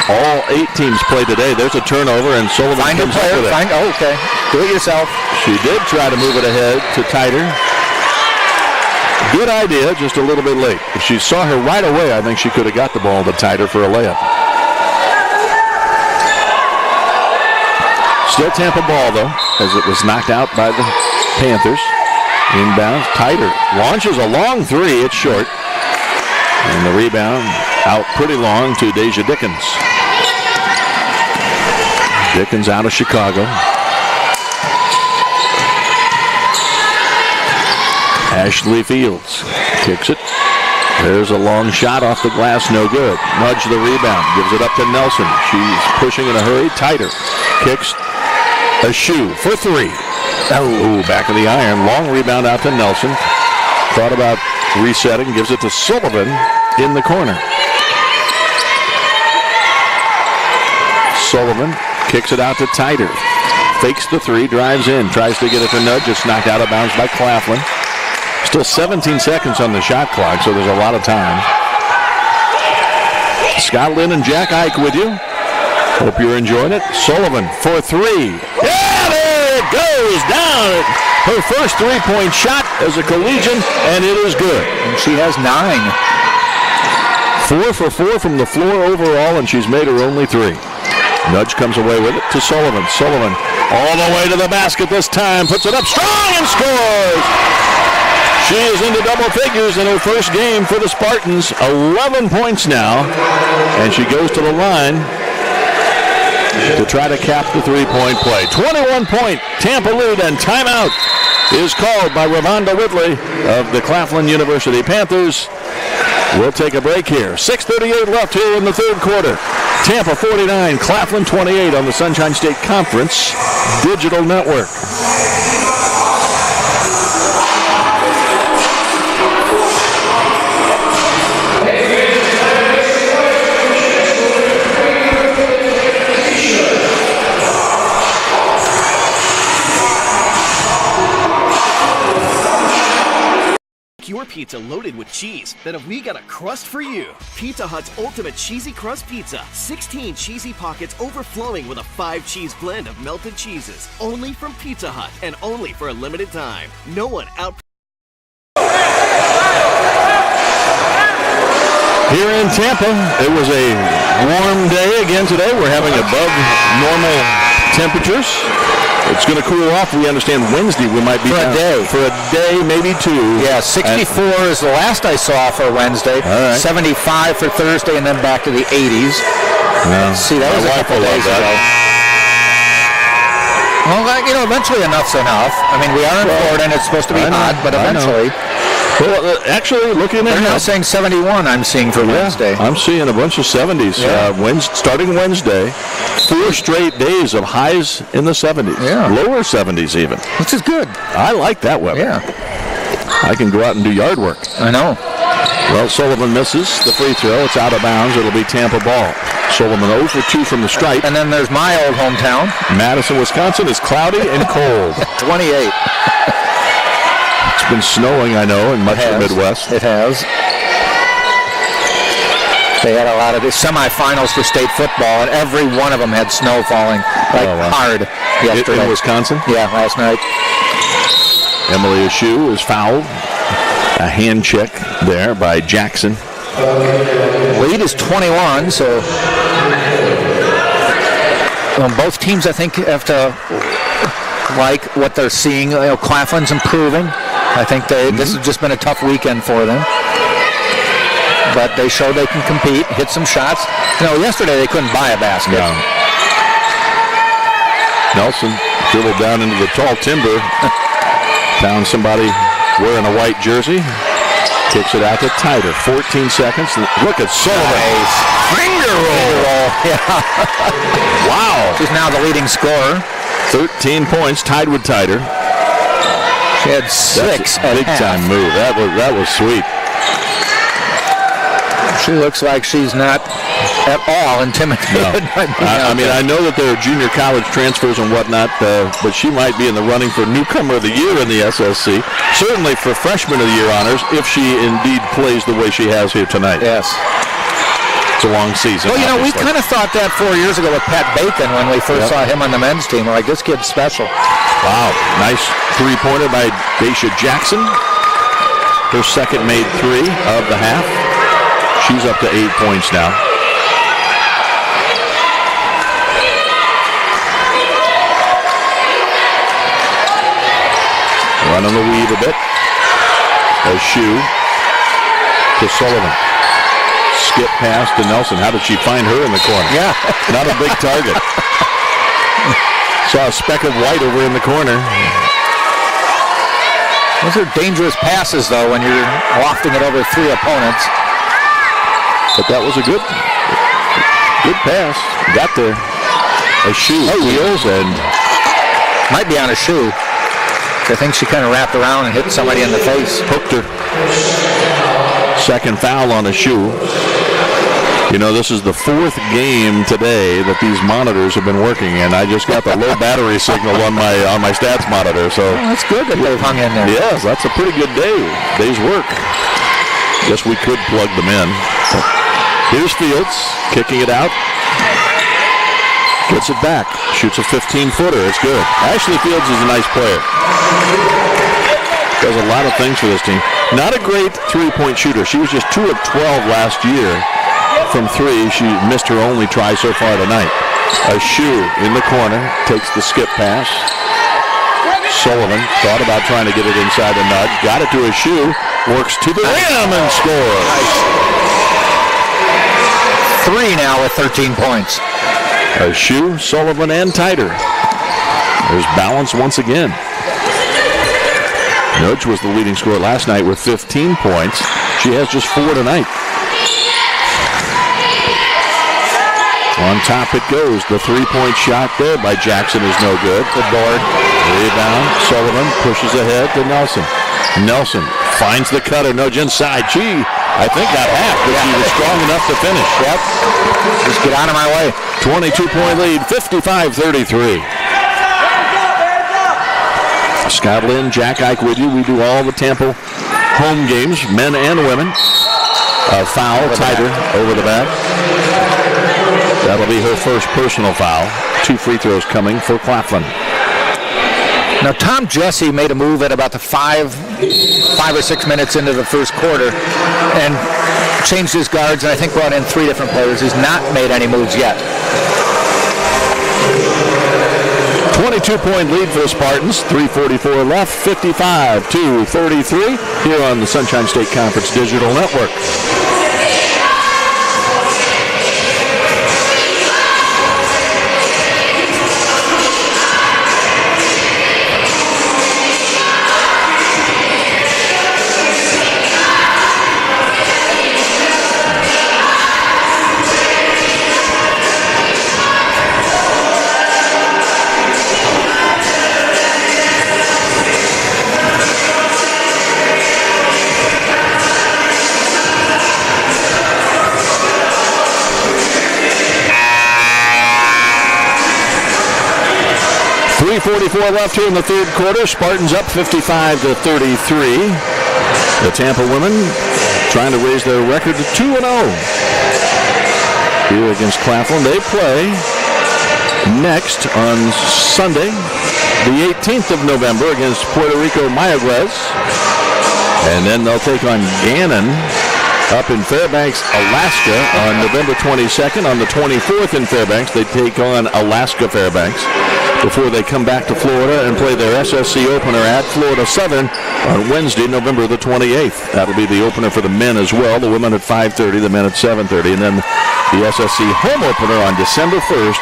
All 8 teams play today. There's a turnover, and Sullivan find a player. Okay. Do it yourself. She did try to move it ahead to Titer. Good idea, just a little bit late. If she saw her right away, I think she could have got the ball to Titer for a layup. Still Tampa ball, though, as it was knocked out by the Panthers. Inbound, Titer launches a long 3. It's short. And the rebound out pretty long to Deja Dickens. Dickens out of Chicago. Ashley Fields kicks it. There's a long shot off the glass, no good. Nudge the rebound, gives it up to Nelson. She's pushing in a hurry. Titer kicks. Eshoo for 3. Oh, back of the iron. Long rebound out to Nelson. Thought about resetting, gives it to Sullivan in the corner. Sullivan kicks it out to Titer. Fakes the 3, drives in, tries to get it to Nudge. It's knocked out of bounds by Claflin. Still 17 seconds on the shot clock, so there's a lot of time. Scott Lynn and Jack Ike with you. Hope you're enjoying it. Sullivan for 3. Yeah, there it goes down. Her first 3-point shot as a collegian, and it is good. And she has 9. 4 for 4 from the floor overall, and she's made her only 3. Nudge comes away with it to Sullivan. Sullivan all the way to the basket this time. Puts it up strong and scores. She is into double figures in her first game for the Spartans. 11 points now. And she goes to the line to try to cap the 3-point play. 21-point Tampa lead, and timeout is called by Ravonda Whitley of the Claflin University Panthers. We'll take a break here. 6:38 left here in the third quarter. Tampa 49, Claflin 28 on the Sunshine State Conference Digital Network. Your pizza loaded with cheese, then have we got a crust for you. Pizza Hut's Ultimate Cheesy Crust Pizza. 16 cheesy pockets overflowing with a 5-cheese blend of melted cheeses. Only from Pizza Hut and only for a limited time. No one out. Here in Tampa, it was a warm day again today. We're having above normal temperatures. It's going to cool off. We understand Wednesday we might be for a day. For a day, maybe 2. Yeah, 64 is the last I saw for Wednesday. All right. 75 for Thursday, and then back to the 80s. Yeah. See, that was a couple days ago. Well, eventually enough's enough. I mean, we are in Florida, and it's supposed to be hot, but eventually. Well, actually, looking at they're now saying 71. I'm seeing for Wednesday. I'm seeing a bunch of 70s. Yeah. Starting Wednesday, 4 straight days of highs in the 70s. Yeah. Lower 70s even. Which is good. I like that weather. Yeah. I can go out and do yard work. I know. Well, Sullivan misses the free throw. It's out of bounds. It'll be Tampa ball. Sullivan 0 for 2 from the stripe. And then there's my old hometown. Madison, Wisconsin is cloudy and cold. 28. It's been snowing, I know, in much of the Midwest. It has. They had a lot of the semifinals for state football, and every one of them had snow falling hard yesterday. In Wisconsin? Yeah, last night. Emily Eshoo is fouled. A hand check there by Jackson. Lead is 21, so both teams, I think, have to like what they're seeing. Claflin's improving. I think this has just been a tough weekend for them. But they show they can compete, hit some shots. Yesterday they couldn't buy a basket. No. Nelson dribbled down into the tall timber. Found somebody wearing a white jersey. Kicks it out to Tighter. 14 seconds. Look at Sullivan. Nice. Finger roll. Yeah. Wow. She's now the leading scorer. 13 points, tied with Tighter. She had 6. That's a big-time move. That was sweet. She looks like she's not at all intimidated. No. I mean, I know that there are junior college transfers and whatnot, but she might be in the running for Newcomer of the Year in the SSC. Certainly for Freshman of the Year honors, if she indeed plays the way she has here tonight. Yes. It's a long season. Well, we kind of thought that 4 years ago with Pat Bacon when we first saw him on the men's team. We're like, this kid's special. Wow. Nice three-pointer by Daisha Jackson. Her second made 3 of the half. She's up to 8 points now. Run on the weave a bit. Eshoo to Sullivan. Skip pass to Nelson. How did she find her in the corner? Yeah. Not a big target. Saw a speck of white over in the corner. Those are dangerous passes, though, when you're wafting it over 3 opponents. But that was a good pass. Got there. Eshoo wheels and might be on Eshoo. I think she kind of wrapped around and hit somebody in the face. Hooked her. Second foul on Eshoo. This is the 4th game today that these monitors have been working, and I just got the low battery signal on my stats monitor. So that's good that they've hung in there. Yes, that's a pretty good day's work. Guess we could plug them in. Here's Fields kicking it out. Gets it back. Shoots a 15-footer. It's good. Ashley Fields is a nice player. Does a lot of things for this team. Not a great three-point shooter. She was just 2 of 12 last year from 3. She missed her only try so far tonight. Eshoo in the corner. Takes the skip pass. Sullivan thought about trying to get it inside the nudge. Got it to Eshoo. Works to the rim and scores. 3 now with 13 points. Eshoo, Sullivan, and Tighter. There's balance once again. Nudge was the leading scorer last night with 15 points. She has just 4 tonight. On top it goes. The 3-point shot there by Jackson is no good. Good board. Rebound. Sullivan pushes ahead to Nelson. Nelson finds the cutter. Nudge inside. She, I think, got half, but she was strong enough to finish. Yep. Just get out of my way. 22-point lead, 55-33. Scott Lynn, Jack Ike with you. We do all the Tampa home games, men and women. Foul, Tighter over the back. That'll be her first personal foul. 2 free throws coming for Claflin. Now, Tom Jesse made a move at about the 5 or 6 minutes into the first quarter and changed his guards, and I think brought in 3 different players. He's not made any moves yet. 22-point lead for the Spartans. 3:44 left. 55-33 here on the Sunshine State Conference Digital Network. 3:44 left here in the third quarter. Spartans up 55-33. The Tampa women trying to raise their record to 2-0 here against Claflin. They play next on Sunday, the 18th of November, against Puerto Rico Mayagüez. And then they'll take on Gannon up in Fairbanks, Alaska on November 22nd. On the 24th in Fairbanks, they take on Alaska Fairbanks before they come back to Florida and play their SSC opener at Florida Southern on Wednesday, November the 28th. That'll be the opener for the men as well. The women at 5:30, the men at 7:30. And then the SSC home opener on December 1st.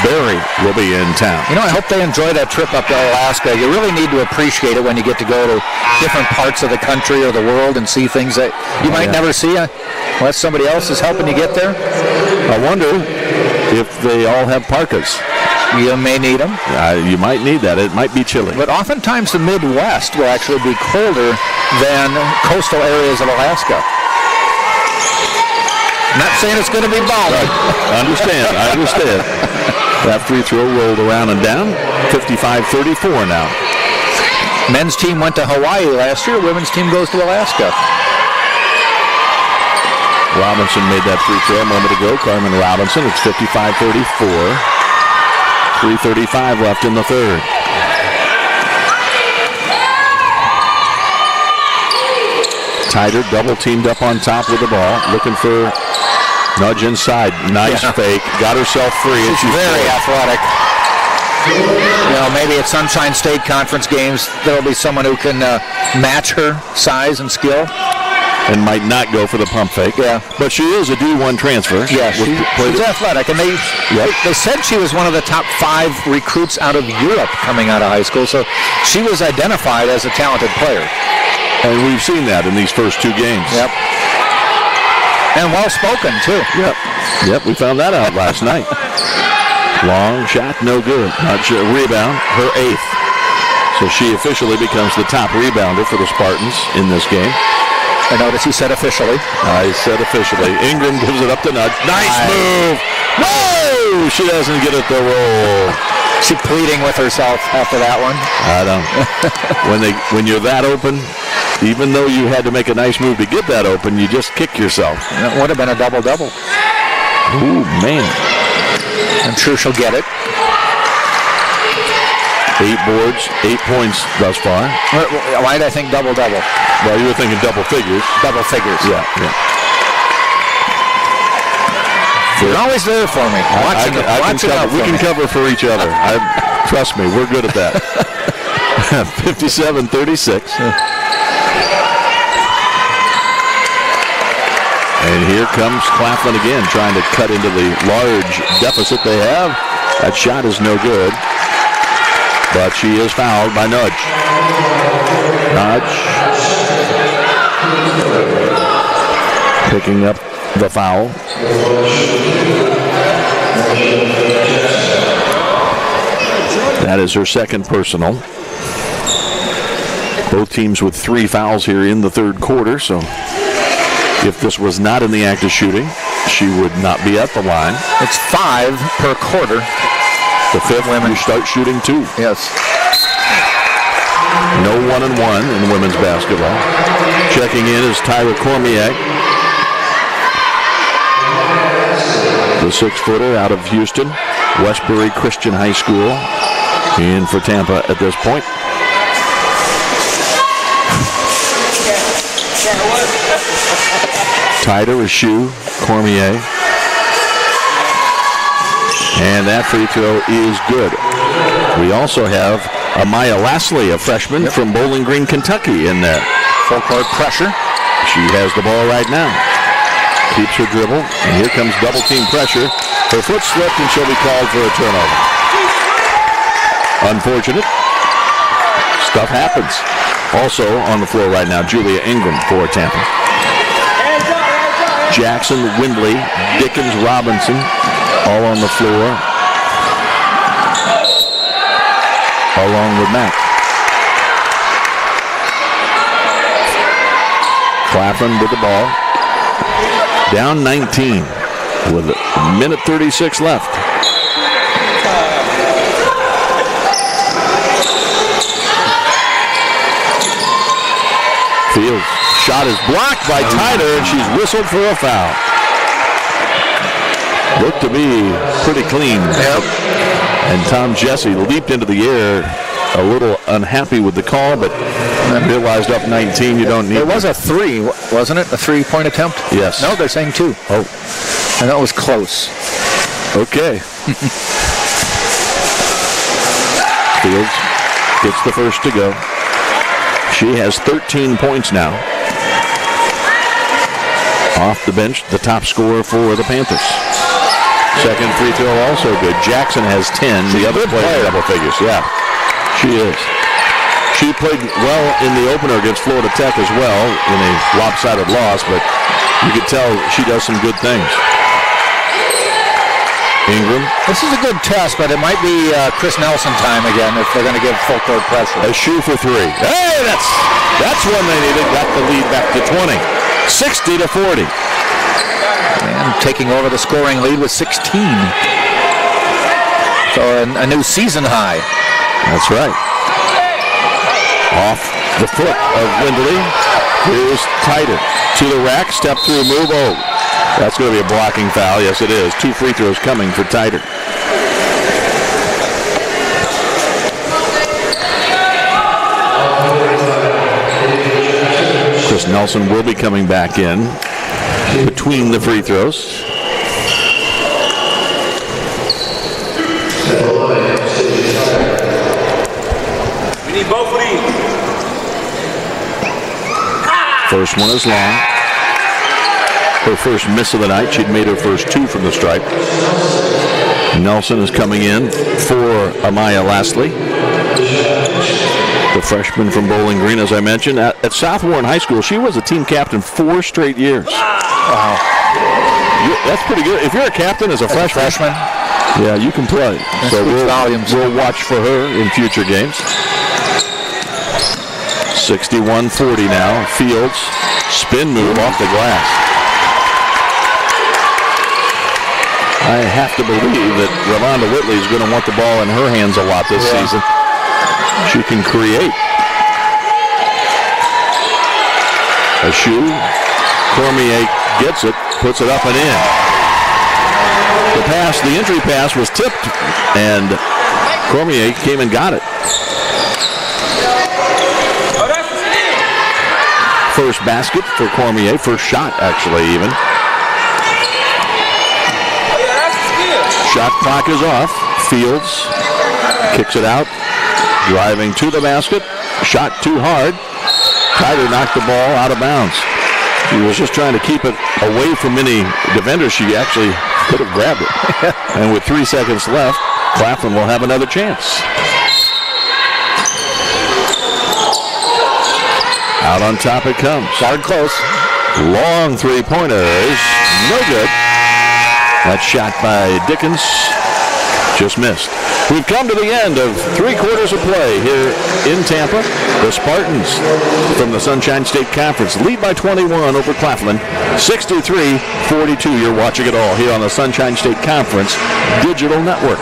Barry will be in town. You know, I hope they enjoy that trip up to Alaska. You really need to appreciate it when you get to go to different parts of the country or the world and see things that you might never see unless somebody else is helping you get there. I wonder if they all have parkas. You may need them. You might need that. It might be chilly. But oftentimes the Midwest will actually be colder than coastal areas of Alaska. Not saying it's going to be balmy. I understand. That free throw rolled around and down. 55-34 now. Men's team went to Hawaii last year. Women's team goes to Alaska. Robinson made that free throw a moment ago. Carmen Robinson. It's 55-34. 3:35 left in the third. Tighter double teamed up on top with the ball. Looking for nudge inside. Nice fake. Got herself free. She's very athletic. You know, maybe at Sunshine State Conference games, there'll be someone who can match her size and skill. And might not go for the pump fake. Yeah. But she is a D1 transfer. Yeah, she's athletic. And they said she was one of the top 5 recruits out of Europe coming out of high school. So she was identified as a talented player. And we've seen that in these first 2 games. Yep. And well-spoken, too. Yep, we found that out last night. Long shot, no good. Rebound, her 8th. So she officially becomes the top rebounder for the Spartans in this game. I notice he said officially. I said officially. Ingram gives it up to Nudge. Nice move. No! She doesn't get it to roll. She pleading with herself after that one. I don't. When you're that open, even though you had to make a nice move to get that open, you just kick yourself. That would have been a double-double. Ooh, man. I'm sure she'll get it. 8 boards, 8 points thus far. Why did I think double-double? Well, you were thinking double figures. Double figures. Yeah. You're always there for me. We can cover for each other. Trust me, we're good at that. 57-36. And here comes Claflin again, trying to cut into the large deficit they have. That shot is no good. But she is fouled by Nudge. Nudge picking up the foul. That is her second personal. Both teams with 3 fouls here in the third quarter, so if this was not in the act of shooting, she would not be at the line. It's 5 per quarter. The 5th, you start shooting 2. Yes. No 1-and-1 in women's basketball. Checking in is Tyra Cormier, the 6-footer out of Houston, Westbury Christian High School, in for Tampa at this point. Tighter Eshoo, Cormier. And that free throw is good. We also have Amaya Lasley, a freshman from Bowling Green, Kentucky, in there. Full court pressure. She has the ball right now. Keeps her dribble, and here comes double team pressure. Her foot slipped, and she'll be called for a turnover. Unfortunate. Stuff happens. Also on the floor right now, Julia Ingram for Tampa. Jackson, Windley, Dickens, Robinson, all on the floor, along with Mack. Claflin with the ball. Down 19 with a minute 36 left. Fields' shot is blocked by Tyder, and she's whistled for a foul. Looked to be pretty clean. Yep. And Tom Jesse leaped into the air, a little unhappy with the call, but realized up 19 you don't need. It was a 3, wasn't it? A 3-point attempt? Yes. No, they're saying 2. Oh. And that was close. Okay. Fields gets the first to go. She has 13 points now. Off the bench, the top scorer for the Panthers. Second free throw also good. Jackson has 10. The other player double figures. Yeah, she is. She played well in the opener against Florida Tech as well in a lopsided loss, but you could tell she does some good things. Ingram. This is a good test, but it might be Chris Nelson time again if they're going to give full court pressure. Eshoo for 3. Hey, that's one they needed. Got the lead back to 20. 60-40. And taking over the scoring lead with 16. So a new season high. That's right. Off the foot of Windley. Here's Tyder to the rack. Step through move. Oh, that's going to be a blocking foul. Yes, it is. 2 free throws coming for Tyder. Chris Nelson will be coming back in between the free throws. We need both of these. First one is long. Her first miss of the night. She'd made her first 2 from the stripe. Nelson is coming in for Amaya Lastly, the freshman from Bowling Green, as I mentioned. At South Warren High School, she was a team captain 4 straight years. Wow. That's pretty good. If you're a captain as a freshman, yeah, you can play. So we'll watch for her in future games. 61-40 now. Fields, spin move off the glass. I have to believe that Ravonda Whitley is going to want the ball in her hands a lot this season. She can create. Eshoo, Cormier gets it, puts it up and in. The entry pass was tipped, and Cormier came and got it. First basket for Cormier, first shot actually even. Shot clock is off. Fields kicks it out, driving to the basket. Shot too hard. Tyder knocked the ball out of bounds. She was just trying to keep it away from any defenders. She actually could have grabbed it. And with 3 seconds left, Claflin will have another chance. Out on top it comes. Hard close. Long 3-pointers. No good. That shot by Dickens just missed. We've come to the end of 3 quarters of play here in Tampa. The Spartans from the Sunshine State Conference lead by 21 over Claflin. 63-42. You're watching it all here on the Sunshine State Conference Digital Network.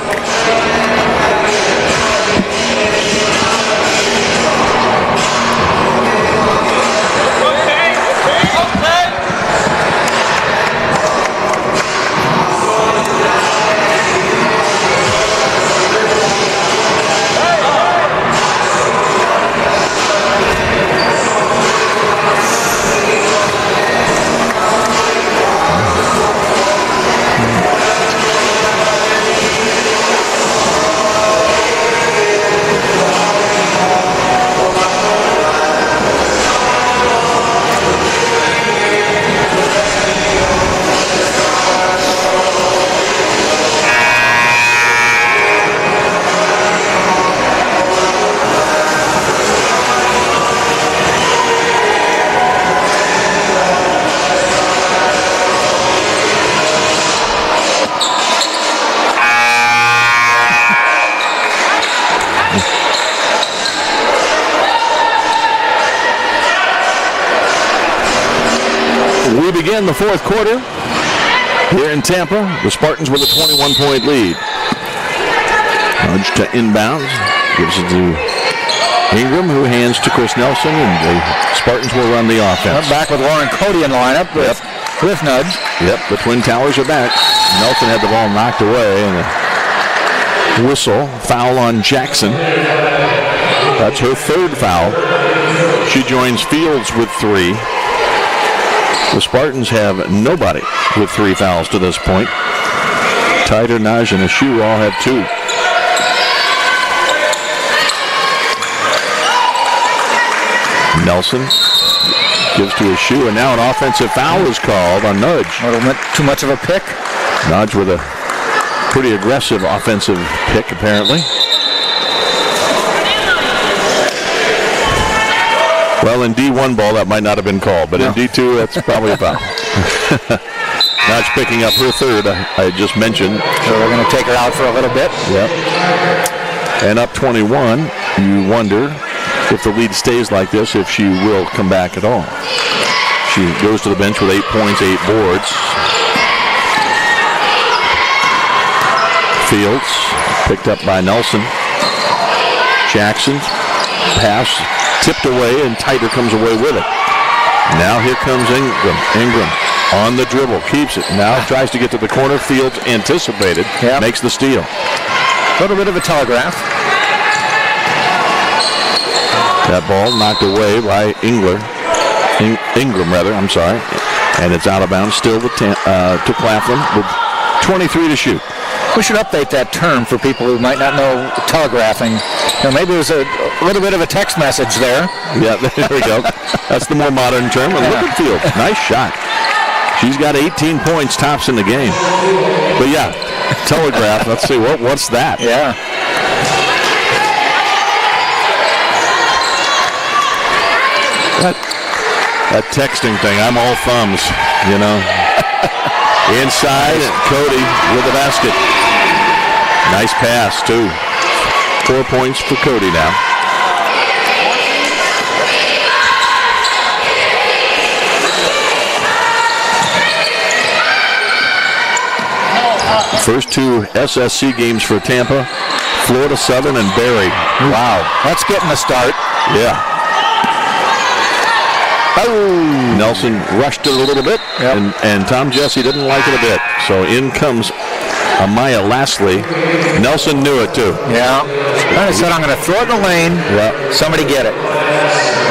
We begin the 4th quarter here in Tampa. The Spartans with a 21-point lead. Nudge to inbounds. Gives it to Ingram, who hands to Chris Nelson, and the Spartans will run the offense. Back with Lauren Cody in the lineup with Nudge. Yep, the Twin Towers are back. Nelson had the ball knocked away, and a whistle, foul on Jackson. That's her third foul. She joins Fields with 3. The Spartans have nobody with 3 fouls to this point. Tyder, Naj, and Eshoo all have 2. Nelson gives to Eshoo, and now an offensive foul is called on Nudge. A little bit too much of a pick. Nudge with a pretty aggressive offensive pick, apparently. Well, in D1 ball, that might not have been called, but in D2, that's probably a foul. Nudge picking up her third, I just mentioned. So we're going to take her out for a little bit. Yep. And up 21, you wonder if the lead stays like this, if she will come back at all. She goes to the bench with 8 points, 8 boards. Fields picked up by Nelson. Jackson pass tipped away, and Tyder comes away with it. Now here comes Ingram. Ingram on the dribble, keeps it. Now tries to get to the corner. Fields anticipated, makes the steal. A little bit of a telegraph. That ball knocked away by Ingram, I'm sorry. And it's out of bounds still to Claflin with 23 to shoot. We should update that term for people who might not know telegraphing. Maybe there's a little bit of a text message there. Yeah, there we go. That's the more modern term. And look at Field. Nice shot. She's got 18 points, tops in the game. But yeah, telegraph. Let's see, what's that? Yeah. That texting thing, I'm all thumbs, you know. Inside, Cody with the basket. Nice pass, too. 4 points for Cody now. First 2 SSC games for Tampa, Florida Southern and Barry. Wow, that's getting a start. Yeah. Oh. Nelson rushed it a little bit, and Tom Jesse didn't like it a bit. So in comes Amaya Lastly. Nelson knew it too. Yeah. I said, I'm going to throw it in the lane. Yeah. Somebody get it.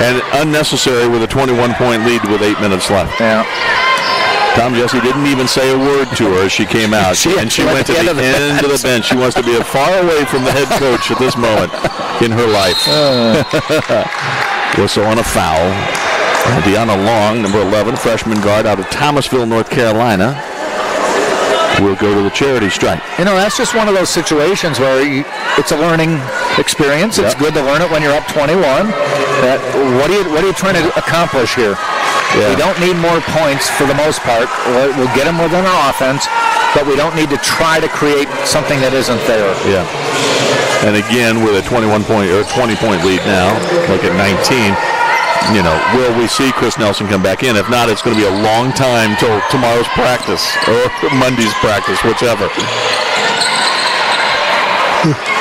And unnecessary with a 21-point lead with 8 minutes left. Yeah. Tom Jesse didn't even say a word to her as she came out. She went to the end of the bench. She wants to be far away from the head coach at this moment in her life. Whistle on a foul. Deanna Long, number 11, freshman guard out of Thomasville, North Carolina, will go to the charity stripe. You know, that's just one of those situations where it's a learning experience. It's good to learn it when you're up 21. What are you trying to accomplish here? Yeah. We don't need more points for the most part. We'll get them within our offense, but we don't need to try to create something that isn't there. Yeah. And again, with a 21-point or 20-point lead now, look at 19. You know, will we see Chris Nelson come back in? If not, it's going to be a long time till tomorrow's practice or Monday's practice, whichever.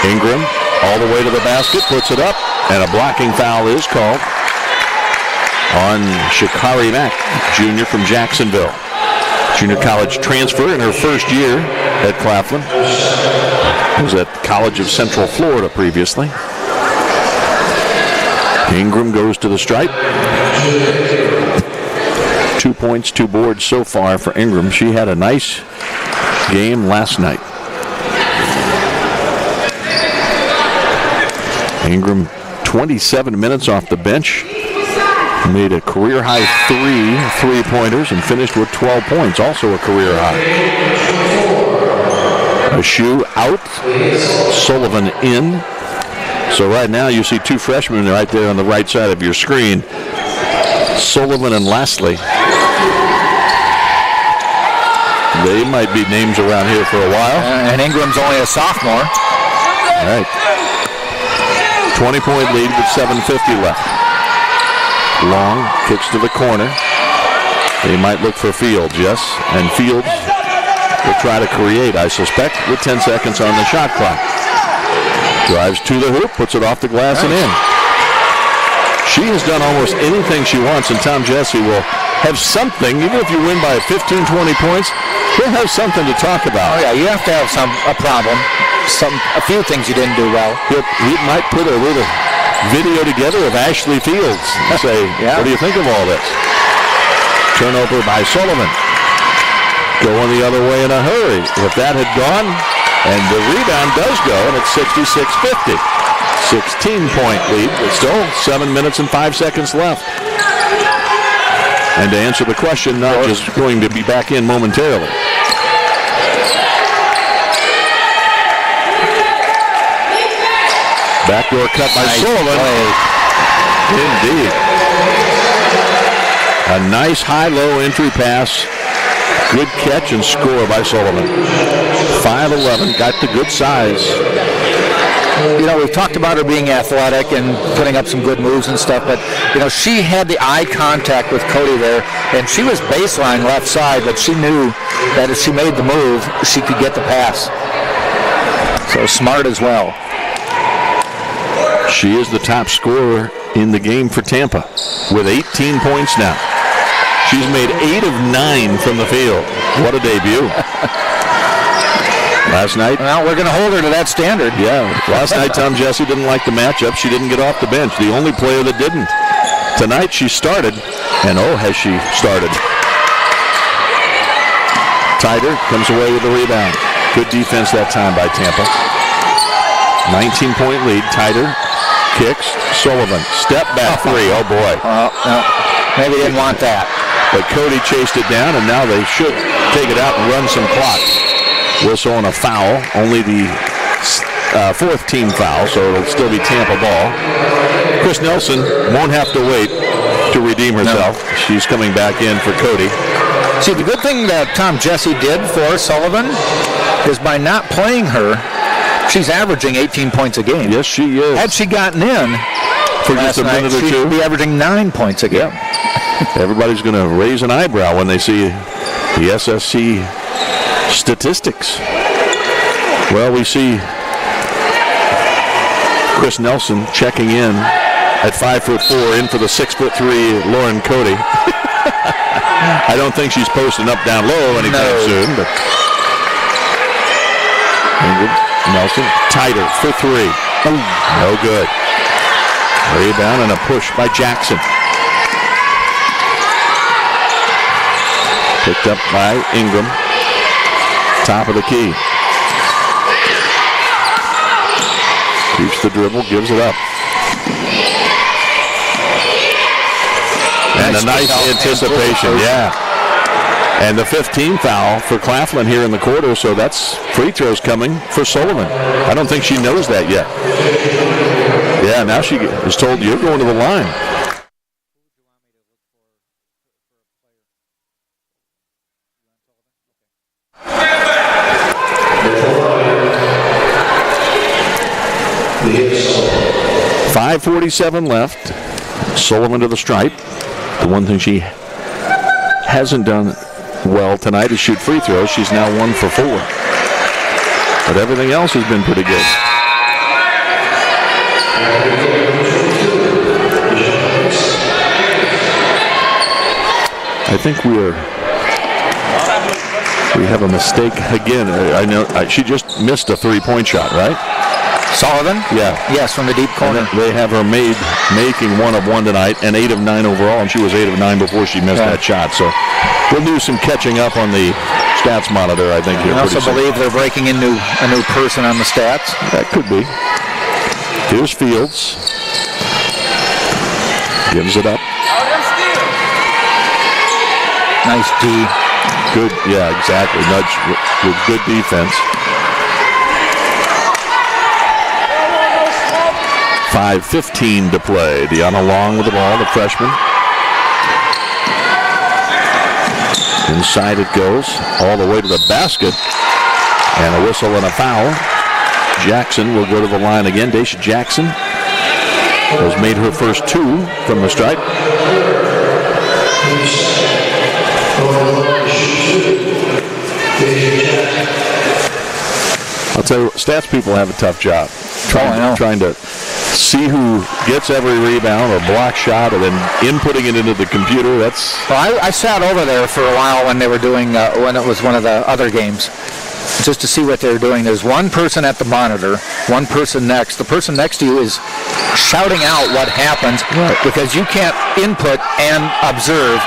Ingram all the way to the basket, puts it up, and a blocking foul is called on Shikari Mack, junior from Jacksonville. Junior college transfer in her first year at Claflin. Was at College of Central Florida previously. Ingram goes to the stripe. 2 points, 2 boards so far for Ingram. She had a nice game last night. Ingram, 27 minutes off the bench. Made a career-high 3 3-pointers and finished with 12 points, also a career high. Eshoo out, Sullivan in. So right now you see 2 freshmen right there on the right side of your screen. Sullivan and Lastly. They might be names around here for a while. And Ingram's only a sophomore. All right. 20-point lead with 7:50 left. Long kicks to the corner. They might look for Fields, yes. And Fields will try to create, I suspect, with 10 seconds on the shot clock. Drives to the hoop, puts it off the glass and in. She has done almost anything she wants, and Tom Jesse will have something, even if you win by 15, 20 points, he'll have something to talk about. Oh, yeah, you have to have a problem. A few things you didn't do well. He might put a little video together of Ashley Fields and say, what do you think of all this? Turnover by Sullivan. Going the other way in a hurry. If that had gone, and the rebound does go, and it's 66-50. 16-point lead, but still 7 minutes and 5 seconds left. And to answer the question, not just going to be back in momentarily. Backdoor cut by Sullivan. Indeed. A nice high-low entry pass. Good catch and score by Sullivan. 5'11", got the good size. You know, we've talked about her being athletic and putting up some good moves and stuff, but, you know, she had the eye contact with Cody there, and she was baseline left side, but she knew that if she made the move, she could get the pass. So smart as well. She is the top scorer in the game for Tampa with 18 points now. She's made 8 of 9 from the field. What a debut. Last night? Well, we're going to hold her to that standard. Yeah. Last night, Tom Jesse didn't like the matchup. She didn't get off the bench. The only player that didn't. Tonight, she started. And has she started. Tider comes away with the rebound. Good defense that time by Tampa. 19-point lead. Tider kicks. Sullivan. Step back three. Oh, boy. No. Maybe they didn't want that. But Cody chased it down, and now they should take it out and run some clock. Whistle on a foul, only the fourth team foul, so it'll still be Tampa ball. Chris Nelson won't have to wait to redeem herself. No. She's coming back in for Cody. See, the good thing that Tom Jesse did for Sullivan is by not playing her, she's averaging 18 points a game. Yes, she is. Had she gotten in for just a minute or two, she'd be averaging 9 points a game. Everybody's going to raise an eyebrow when they see the SSC statistics. Well, we see Chris Nelson checking in at 5'4", in for the 6'3" Lauren Cody. I don't think she's posting up down low anytime soon. But Nelson, Tider for 3. No good. Rebound and a push by Jackson. Picked up by Ingram. Top of the key. Keeps the dribble, gives it up. And a nice anticipation, yeah. And the 15th foul for Claflin here in the quarter, so that's free throws coming for Sullivan. I don't think she knows that yet. Yeah, now she is told you're going to the line. .547 left. Sullivan to the stripe. The one thing she hasn't done well tonight is shoot free throws. She's now 1 for 4. But everything else has been pretty good. I think we have a mistake again. I know she just missed a 3-point shot, right? Sullivan? Yeah. Yes, from the deep corner. And they have her making 1 of 1 tonight and 8 of 9 overall, and she was 8 of 9 before she missed that shot. So we'll do some catching up on the stats monitor, I think. I also believe they're breaking into a new person on the stats. That could be. Here's Fields. Gives it up. Nice D. Good, yeah, exactly. Nudge with good defense. 5:15 to play. Deanna Long with the ball, the freshman. Inside it goes, all the way to the basket. And a whistle and a foul. Jackson will go to the line again. Daisha Jackson has made her first 2 from the stripe. I'll tell you, stats people have a tough job trying to see who gets every rebound or block shot and then inputting it into the computer. That's. Well, I sat over there for a while when they were doing, when it was one of the other games, just to see what they were doing. There's one person at the monitor, one person next. The person next to you is shouting out what happens because you can't input and observe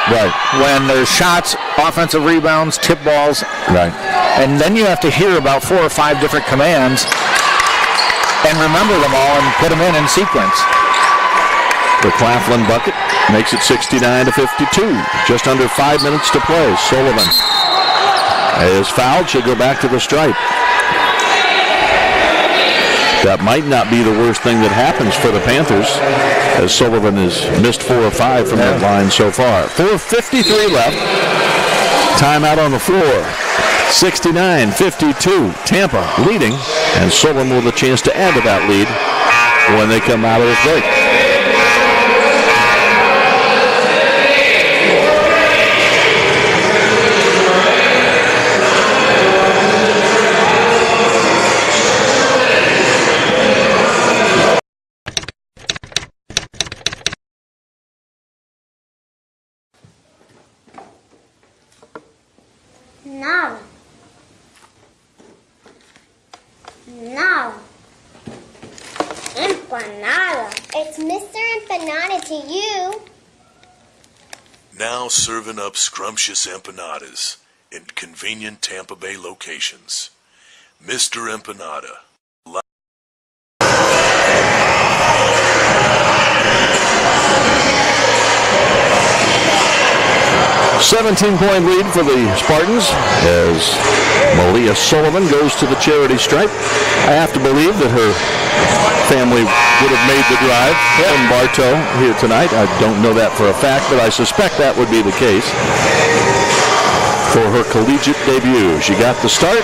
when there's shots, offensive rebounds, tip balls. Right. And then you have to hear about 4 or 5 different commands and remember them all and put them in sequence. The Claflin bucket makes it 69-52. Just under 5 minutes to play. Sullivan is fouled. She'll go back to the stripe. That might not be the worst thing that happens for the Panthers, as Sullivan has missed 4 or 5 from that line so far. 4:53 left. Timeout on the floor. 69-52. Tampa leading, and Sullivan with a chance to add to that lead when they come out of this break. No. Empanada. It's Mr. Empanada to you. Now serving up scrumptious empanadas in convenient Tampa Bay locations. Mr. Empanada. 17-point lead for the Spartans as Malia Sullivan goes to the charity stripe. I have to believe that her family would have made the drive from Bartow here tonight. I don't know that for a fact, but I suspect that would be the case for her collegiate debut. She got the start.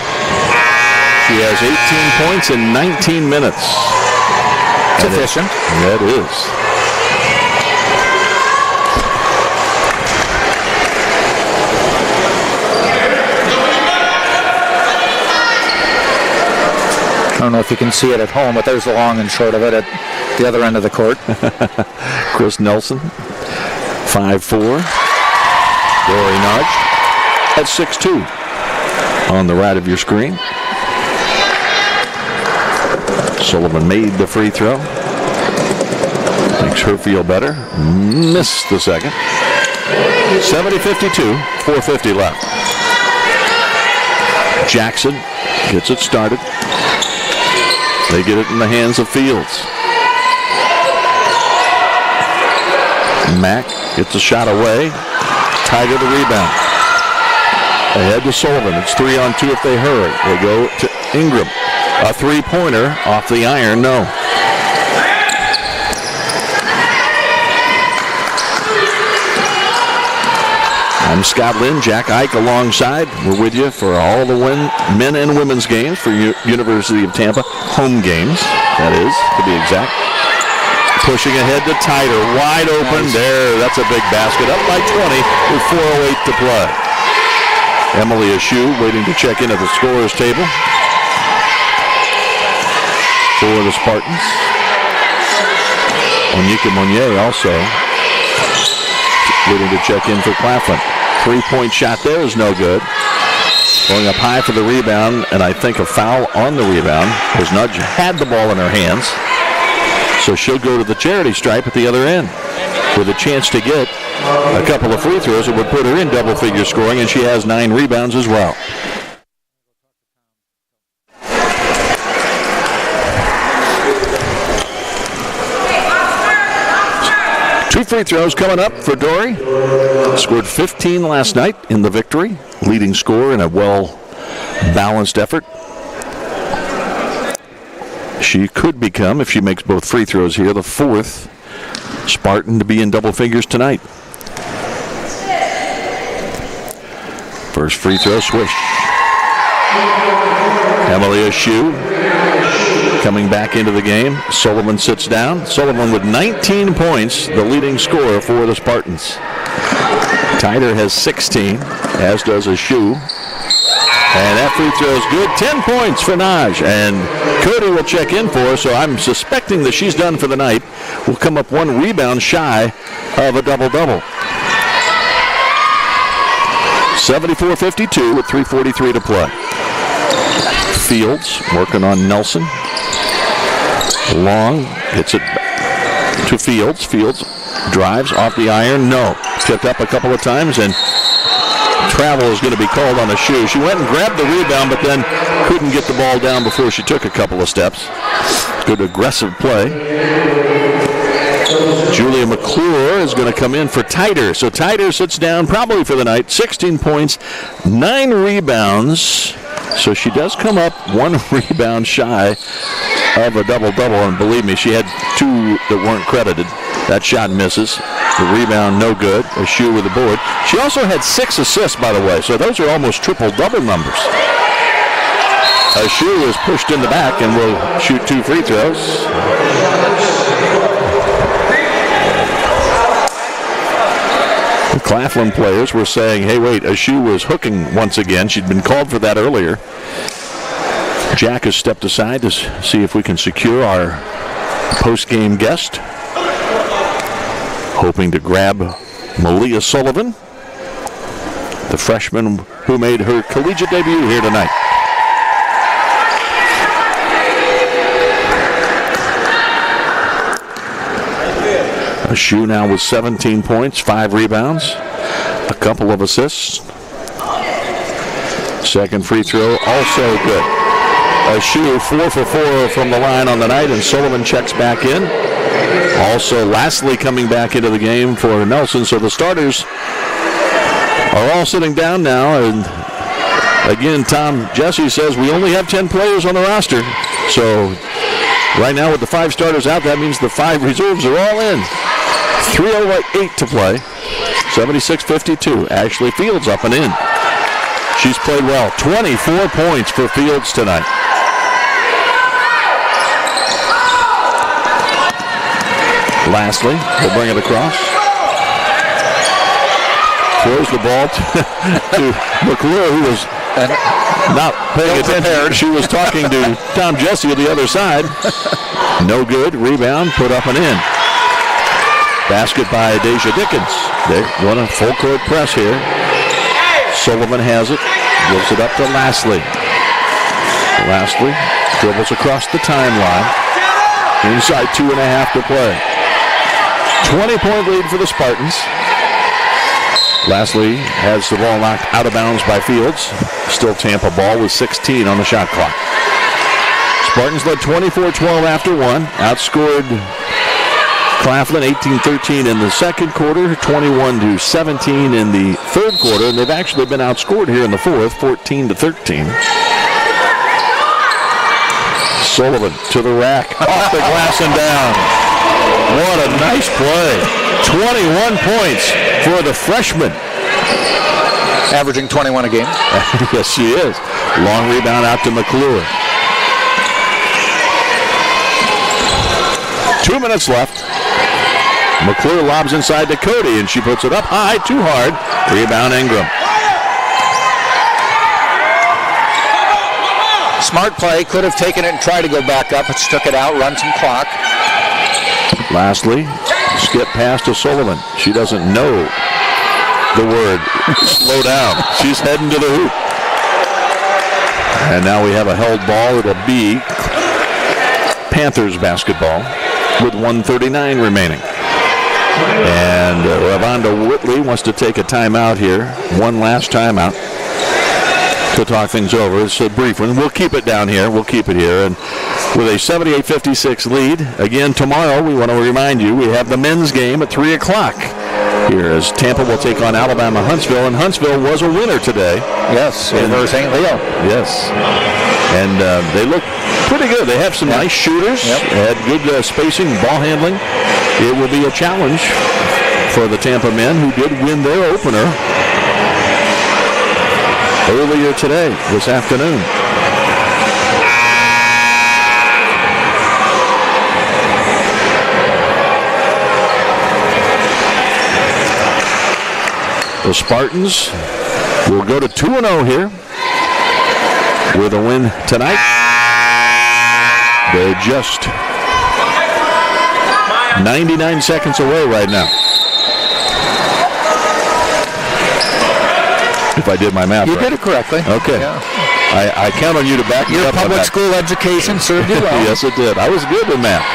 She has 18 points in 19 minutes. Sufficient. That is. I don't know if you can see it at home, but there's the long and short of it at the other end of the court. Chris Nelson, 5'4". Dory Nudge at 6'2". On the right of your screen. Sullivan made the free throw. Makes her feel better. Missed the second. 70-52, 4:50 left. Jackson gets it started. They get it in the hands of Fields. Mack gets a shot away. Tiger the rebound. Ahead to Sullivan. It's 3-on-2 if they hurry. They go to Ingram. A three-pointer off the iron. No. I'm Scott Lynn, Jack Ike alongside. We're with you for all the men and women's games for University of Tampa. Home games, that is, to be exact. Pushing ahead to Tiger. Wide open. Nice. There, that's a big basket. Up by 20 with 4:08 to play. Emily Eshoo waiting to check in at the scorer's table for the Spartans. Onyeka Monye also waiting to check in for Claflin. Three-point shot there is no good. Going up high for the rebound, and I think a foul on the rebound as Nudge had the ball in her hands. So she'll go to the charity stripe at the other end with a chance to get a couple of free throws that would put her in double-figure scoring, and she has 9 rebounds as well. Two free throws coming up for Dory. Scored 15 last night in the victory. Leading scorer in a well-balanced effort. She could become, if she makes both free throws here, the 4th Spartan to be in double figures tonight. First free throw, swish. Emily Eshoo coming back into the game. Sullivan sits down. Sullivan with 19 points, the leading scorer for the Spartans. Tyder has 16, as does Eshoo. And that free throw is good. 10 points for Naj. And Cody will check in for her, so I'm suspecting that she's done for the night. Will come up one rebound shy of a double-double. 74-52 with 3:43 to play. Fields working on Nelson. Long hits it to Fields. Fields drives off the iron. No. Tipped up a couple of times, and travel is going to be called on Eshoo. She went and grabbed the rebound, but then couldn't get the ball down before she took a couple of steps. Good aggressive play. Julia McClure is going to come in for Tyder. So Tyder sits down probably for the night. 16 points, 9 rebounds. So she does come up one rebound shy of a double-double. And believe me, she had 2 that weren't credited. That shot misses. The rebound, no good. Eshoo with the board. She also had 6 assists, by the way. So those are almost triple-double numbers. Eshoo is pushed in the back and will shoot 2 free throws. The Claflin players were saying, hey, wait, Eshoo was hooking once again. She'd been called for that earlier. Jack has stepped aside to see if we can secure our post-game guest. Hoping to grab Malia Sullivan, the freshman who made her collegiate debut here tonight. Eshoo now with 17 points, 5 rebounds, a couple of assists. Second free throw, also good. Eshoo 4 for 4 from the line on the night, and Sullivan checks back in. Also, lastly, coming back into the game for Nelson. So the starters are all sitting down now. And again, Tom Jesse says we only have 10 players on the roster. So right now with the 5 starters out, that means the 5 reserves are all in. 3:08 to play. 76-52. Ashley Fields up and in. She's played well. 24 points for Fields tonight. Lastly, we'll bring it across. Throws the ball to McClure, who was not paying attention. She was talking to Tom Jesse on the other side. No good. Rebound, put up and in. Basket by Deja Dickens. They run a full court press here. Sullivan has it. Gives it up to Lastly. Lastly dribbles across the timeline. Inside 2.5 to play. 20-point lead for the Spartans. Lastly has the ball knocked out of bounds by Fields. Still Tampa ball with 16 on the shot clock. Spartans led 24-12 after 1. Outscored Claflin 18-13 in the second quarter, 21-17 in the third quarter, and they've actually been outscored here in the fourth, 14-13. Sullivan to the rack, off the glass and down. What a nice play. 21 points for the freshman. Averaging 21 a game. Yes, she is. Long rebound out to McClure. 2 minutes left. McClure lobs inside to Cody, and she puts it up high, too hard. Rebound Ingram. Smart play. Could have taken it and tried to go back up, but took it out, run some clock. Lastly, skip pass to Sullivan. She doesn't know the word slow down. She's heading to the hoop. And now we have a held ball. It'll be Panthers basketball with 1:39 remaining. And Ravonda Whitley wants to take a timeout here. One last timeout to talk things over. It's a brief one. We'll keep it down here. We'll keep it here. And with a 78-56 lead, again, tomorrow, we want to remind you, we have the men's game at 3 o'clock here as Tampa will take on Alabama Huntsville. And Huntsville was a winner today. Yes, over St. Leo. Yes. And they look pretty good. They have some nice shooters. Had good spacing, ball handling. It will be a challenge for the Tampa men, who did win their opener earlier today, this afternoon. The Spartans will go to 2-0 here with a win tonight. They're just 99 seconds away right now. If I did my math You right. did it correctly. Okay. Yeah. I count on you to back me Your up on public that. school education served you well. Yes, it did. I was good with math.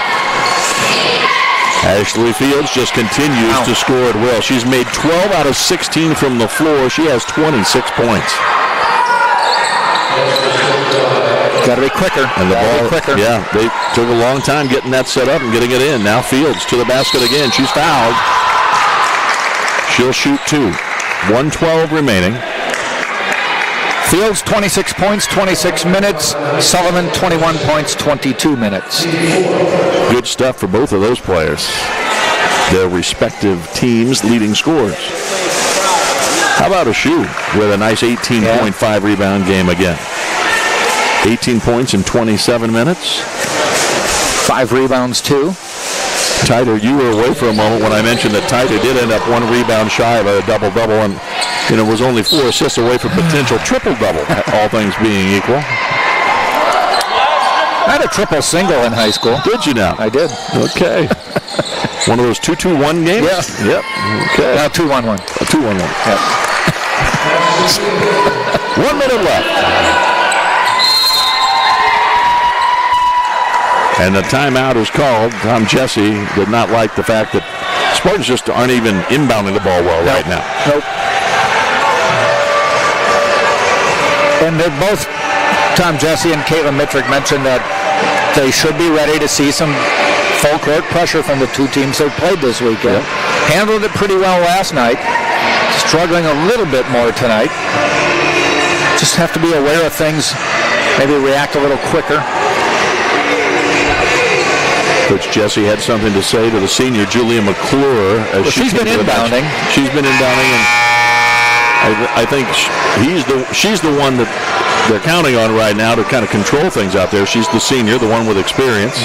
Ashley Fields just continues to score at will. She's made 12 out of 16 from the floor. She has 26 points. Got to be quicker. And the ball, quicker. Yeah, they took a long time getting that set up and getting it in. Now Fields to the basket again. She's fouled. She'll shoot 2. 1:12 remaining. Fields 26 points, 26 minutes. Sullivan 21 points, 22 minutes. Good stuff for both of those players. Their respective teams' leading scorers. How about Eshoo with a nice 18.5 rebound game again? 18 points in 27 minutes. 5 rebounds, too. Tyler, you were away for a moment when I mentioned that Tyler did end up 1 rebound shy of a double-double and was only 4 assists away from potential triple-double, all things being equal. I had a triple-single in high school. Did you now? I did. Okay. One of those 2-2-1 games? Yeah. Yep. Okay. Now 2-1-1. 2-1-1. Yep. 1 minute left. And the timeout is called. Tom Jesse did not like the fact that Spartans just aren't even inbounding the ball well right now. Nope. And they're both, Tom Jesse and Caitlin Mitrick mentioned that they should be ready to see some full court pressure from the two teams that played this weekend. Yep. Handled it pretty well last night. Struggling a little bit more tonight. Just have to be aware of things. Maybe react a little quicker. Coach Jesse had something to say to the senior Julia McClure. She's been inbounding. She's been inbounding, and I think she's the one that they're counting on right now to kind of control things out there. She's the senior, the one with experience.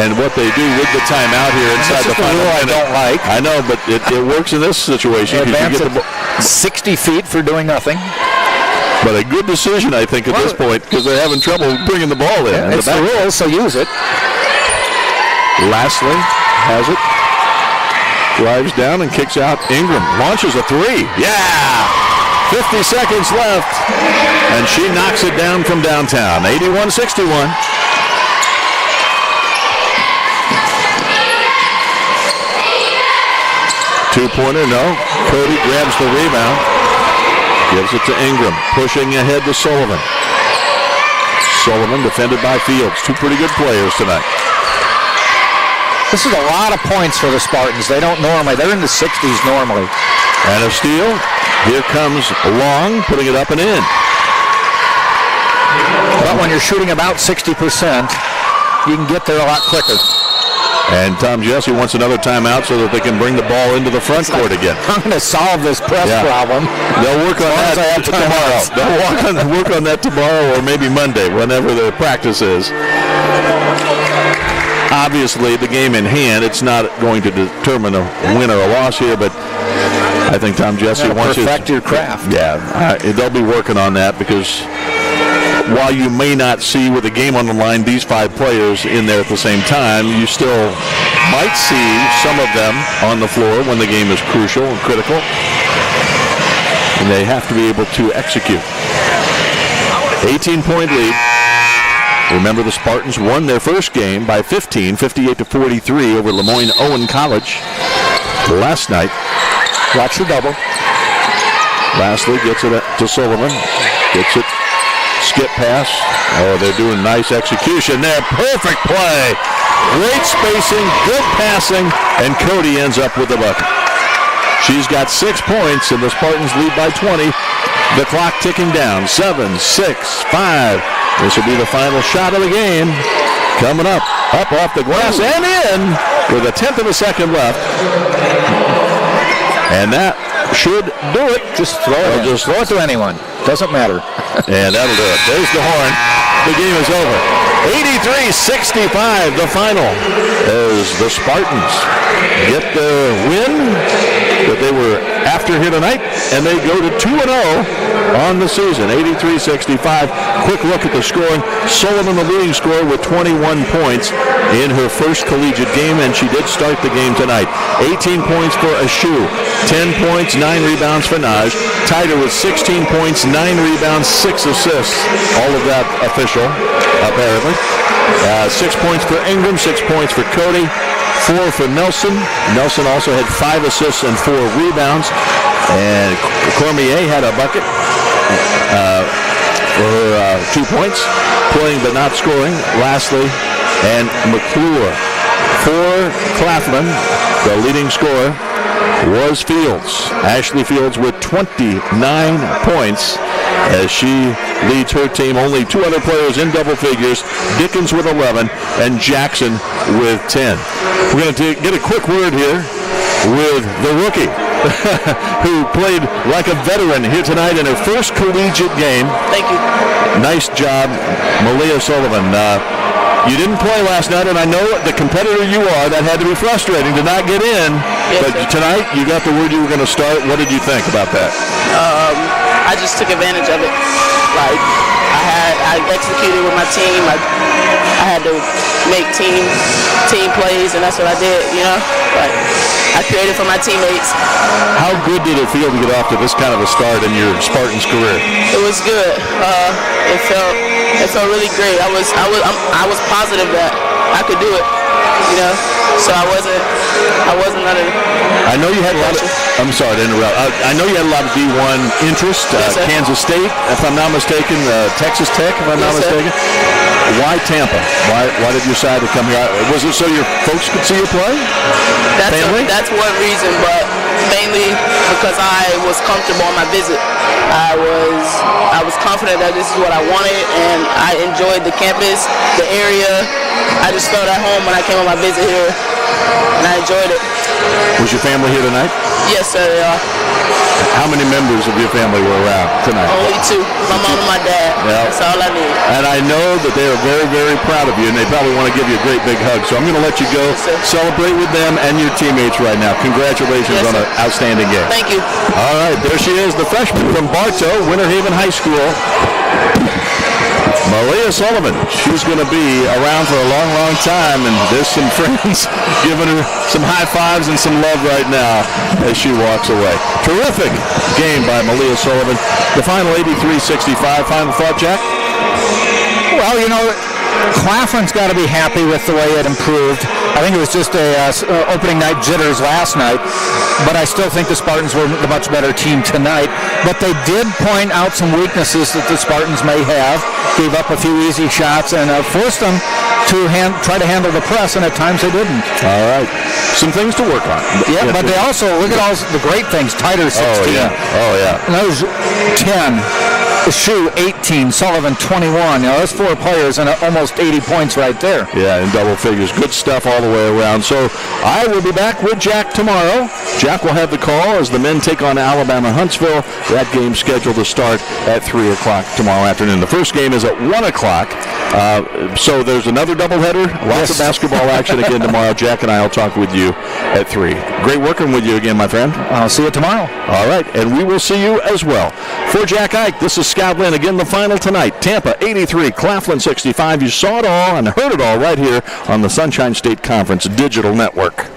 And what they do with the timeout here inside the final minute, I don't like. I know, but it works in this situation. Advance it 60 feet for doing nothing. But a good decision, I think, at this point, because they're having trouble bringing the ball in. Yeah, it's the rules, so use it. Lastly has it. Drives down and kicks out. Ingram launches a 3. Yeah! 50 seconds left. And she knocks it down from downtown. 81-61. Two-pointer, no. Cody grabs the rebound. Gives it to Ingram. Pushing ahead to Sullivan. Sullivan defended by Fields. 2 pretty good players tonight. This is a lot of points for the Spartans. They don't normally. They're in the 60s normally. And a steal. Here comes Long, putting it up and in. But when you're shooting about 60%, you can get there a lot quicker. And Tom Jesse wants another timeout so that they can bring the ball into the front court again. I'm going to solve this press problem. They'll work on that tomorrow. They'll work on that tomorrow or maybe Monday, whenever their practice is. Obviously, the game in hand, it's not going to determine a win or a loss here, but I think Tom Jesse wants to perfect your craft. Yeah, they'll be working on that because while you may not see with the game on the line these 5 players in there at the same time, you still might see some of them on the floor when the game is crucial and critical. And they have to be able to execute. 18-point lead. Remember, the Spartans won their first game by 15, 58-43 over Lemoyne Owen College last night. Watch your double. Lastly, gets it to Sullivan. Gets it. Skip pass. Oh, they're doing nice execution there. Perfect play. Great spacing, good passing, and Cody ends up with the bucket. She's got 6 points, and the Spartans lead by 20. The clock ticking down. 7, 6, 5. This will be the final shot of the game. Coming up off the glass and in with 1/10 of a second left. And that should do it. Just throw it. Just throw it to anyone. Doesn't matter. And that'll do it. There's the horn. The game is over. 83-65, the final, as the Spartans get the win that they were after here tonight, and they go to 2-0 on the season, 83-65. Quick look at the scoring. Sullivan, the leading scorer, with 21 points in her first collegiate game, and she did start the game tonight. 18 points for Eshoo, 10 points, 9 rebounds for Naj. Tider with 16 points, 9 rebounds, 6 assists. All of that official, apparently. 6 points for Ingram, 6 points for Cody, 4 for Nelson. Nelson also had 5 assists and 4 rebounds. And Cormier had a bucket for 2 points, playing but not scoring. Lastly, and McClure. For Claflin, the leading scorer was Fields. Ashley Fields with 29 points as she leads her team. Only 2 other players in double figures, Dickens with 11 and Jackson with 10. We're going to get a quick word here with the rookie who played like a veteran here tonight in her first collegiate game. Thank you. Nice job, Malia Sullivan. You didn't play last night, and I know the competitor you are, that had to be frustrating to not get in. Yes, but sir. Tonight, you got the word you were going to start. What did you think about that? I just took advantage of it. Like, I executed with my team. I had to make team plays, and that's what I did, you know? Like, I created for my teammates. How good did it feel to get off to this kind of a start in your Spartans career? It was good. It felt really great. I was positive that I could do it, you know. So I wasn't under. I know you had a lot of. I'm sorry to interrupt. I know you had a lot of D1 interest. Yes, Kansas State, if I'm not mistaken. Texas Tech, if I'm not mistaken. Why Tampa? Why did you decide to come here? Was it so your folks could see you play? That's one reason, but mainly because I was comfortable on my visit. I was confident that this is what I wanted, and I enjoyed the campus, the area. I just felt at home when I came on my visit here, and I enjoyed it. Was your family here tonight? Yes, sir, they are. How many members of your family were around tonight? Only 2, my mom and my dad. Yeah. That's all I need. And I know that they are very, very proud of you, and they probably want to give you a great big hug. So I'm going to let you go celebrate with them and your teammates right now. Congratulations on an outstanding game. Thank you. All right, there she is, the freshman from Bartow, Winter Haven High School, Malia Sullivan. She's going to be around for a long, long time, and there's some friends giving her some high fives and some love right now as she walks away. Terrific game by Malia Sullivan. The final 83-65. Final thought, Jack? Well, you know, Claflin's got to be happy with the way it improved. I think it was just opening night jitters last night, but I still think the Spartans were the much better team tonight. But they did point out some weaknesses that the Spartans may have, gave up a few easy shots, and forced them to try to handle the press, and at times they didn't. All right. Some things to work on. Yeah, but they also, look at all the great things. Tider 16. Oh, yeah. And those 10. Eshoo 18, Sullivan 21. You know, those 4 players and almost 80 points right there. Yeah, in double figures. Good stuff all the way around. So I will be back with Jack tomorrow. Jack will have the call as the men take on Alabama Huntsville. That game scheduled to start at 3 o'clock tomorrow afternoon. The first game is at 1 o'clock. So there's another doubleheader. Lots of basketball action again tomorrow. Jack and I will talk with you at 3. Great working with you again, my friend. I'll see you tomorrow. All right, and we will see you as well. For Jack Ike, this is Scott Lynn. Again, the final tonight. Tampa 83, Claflin 65. You saw it all and heard it all right here on the Sunshine State Conference Digital Network.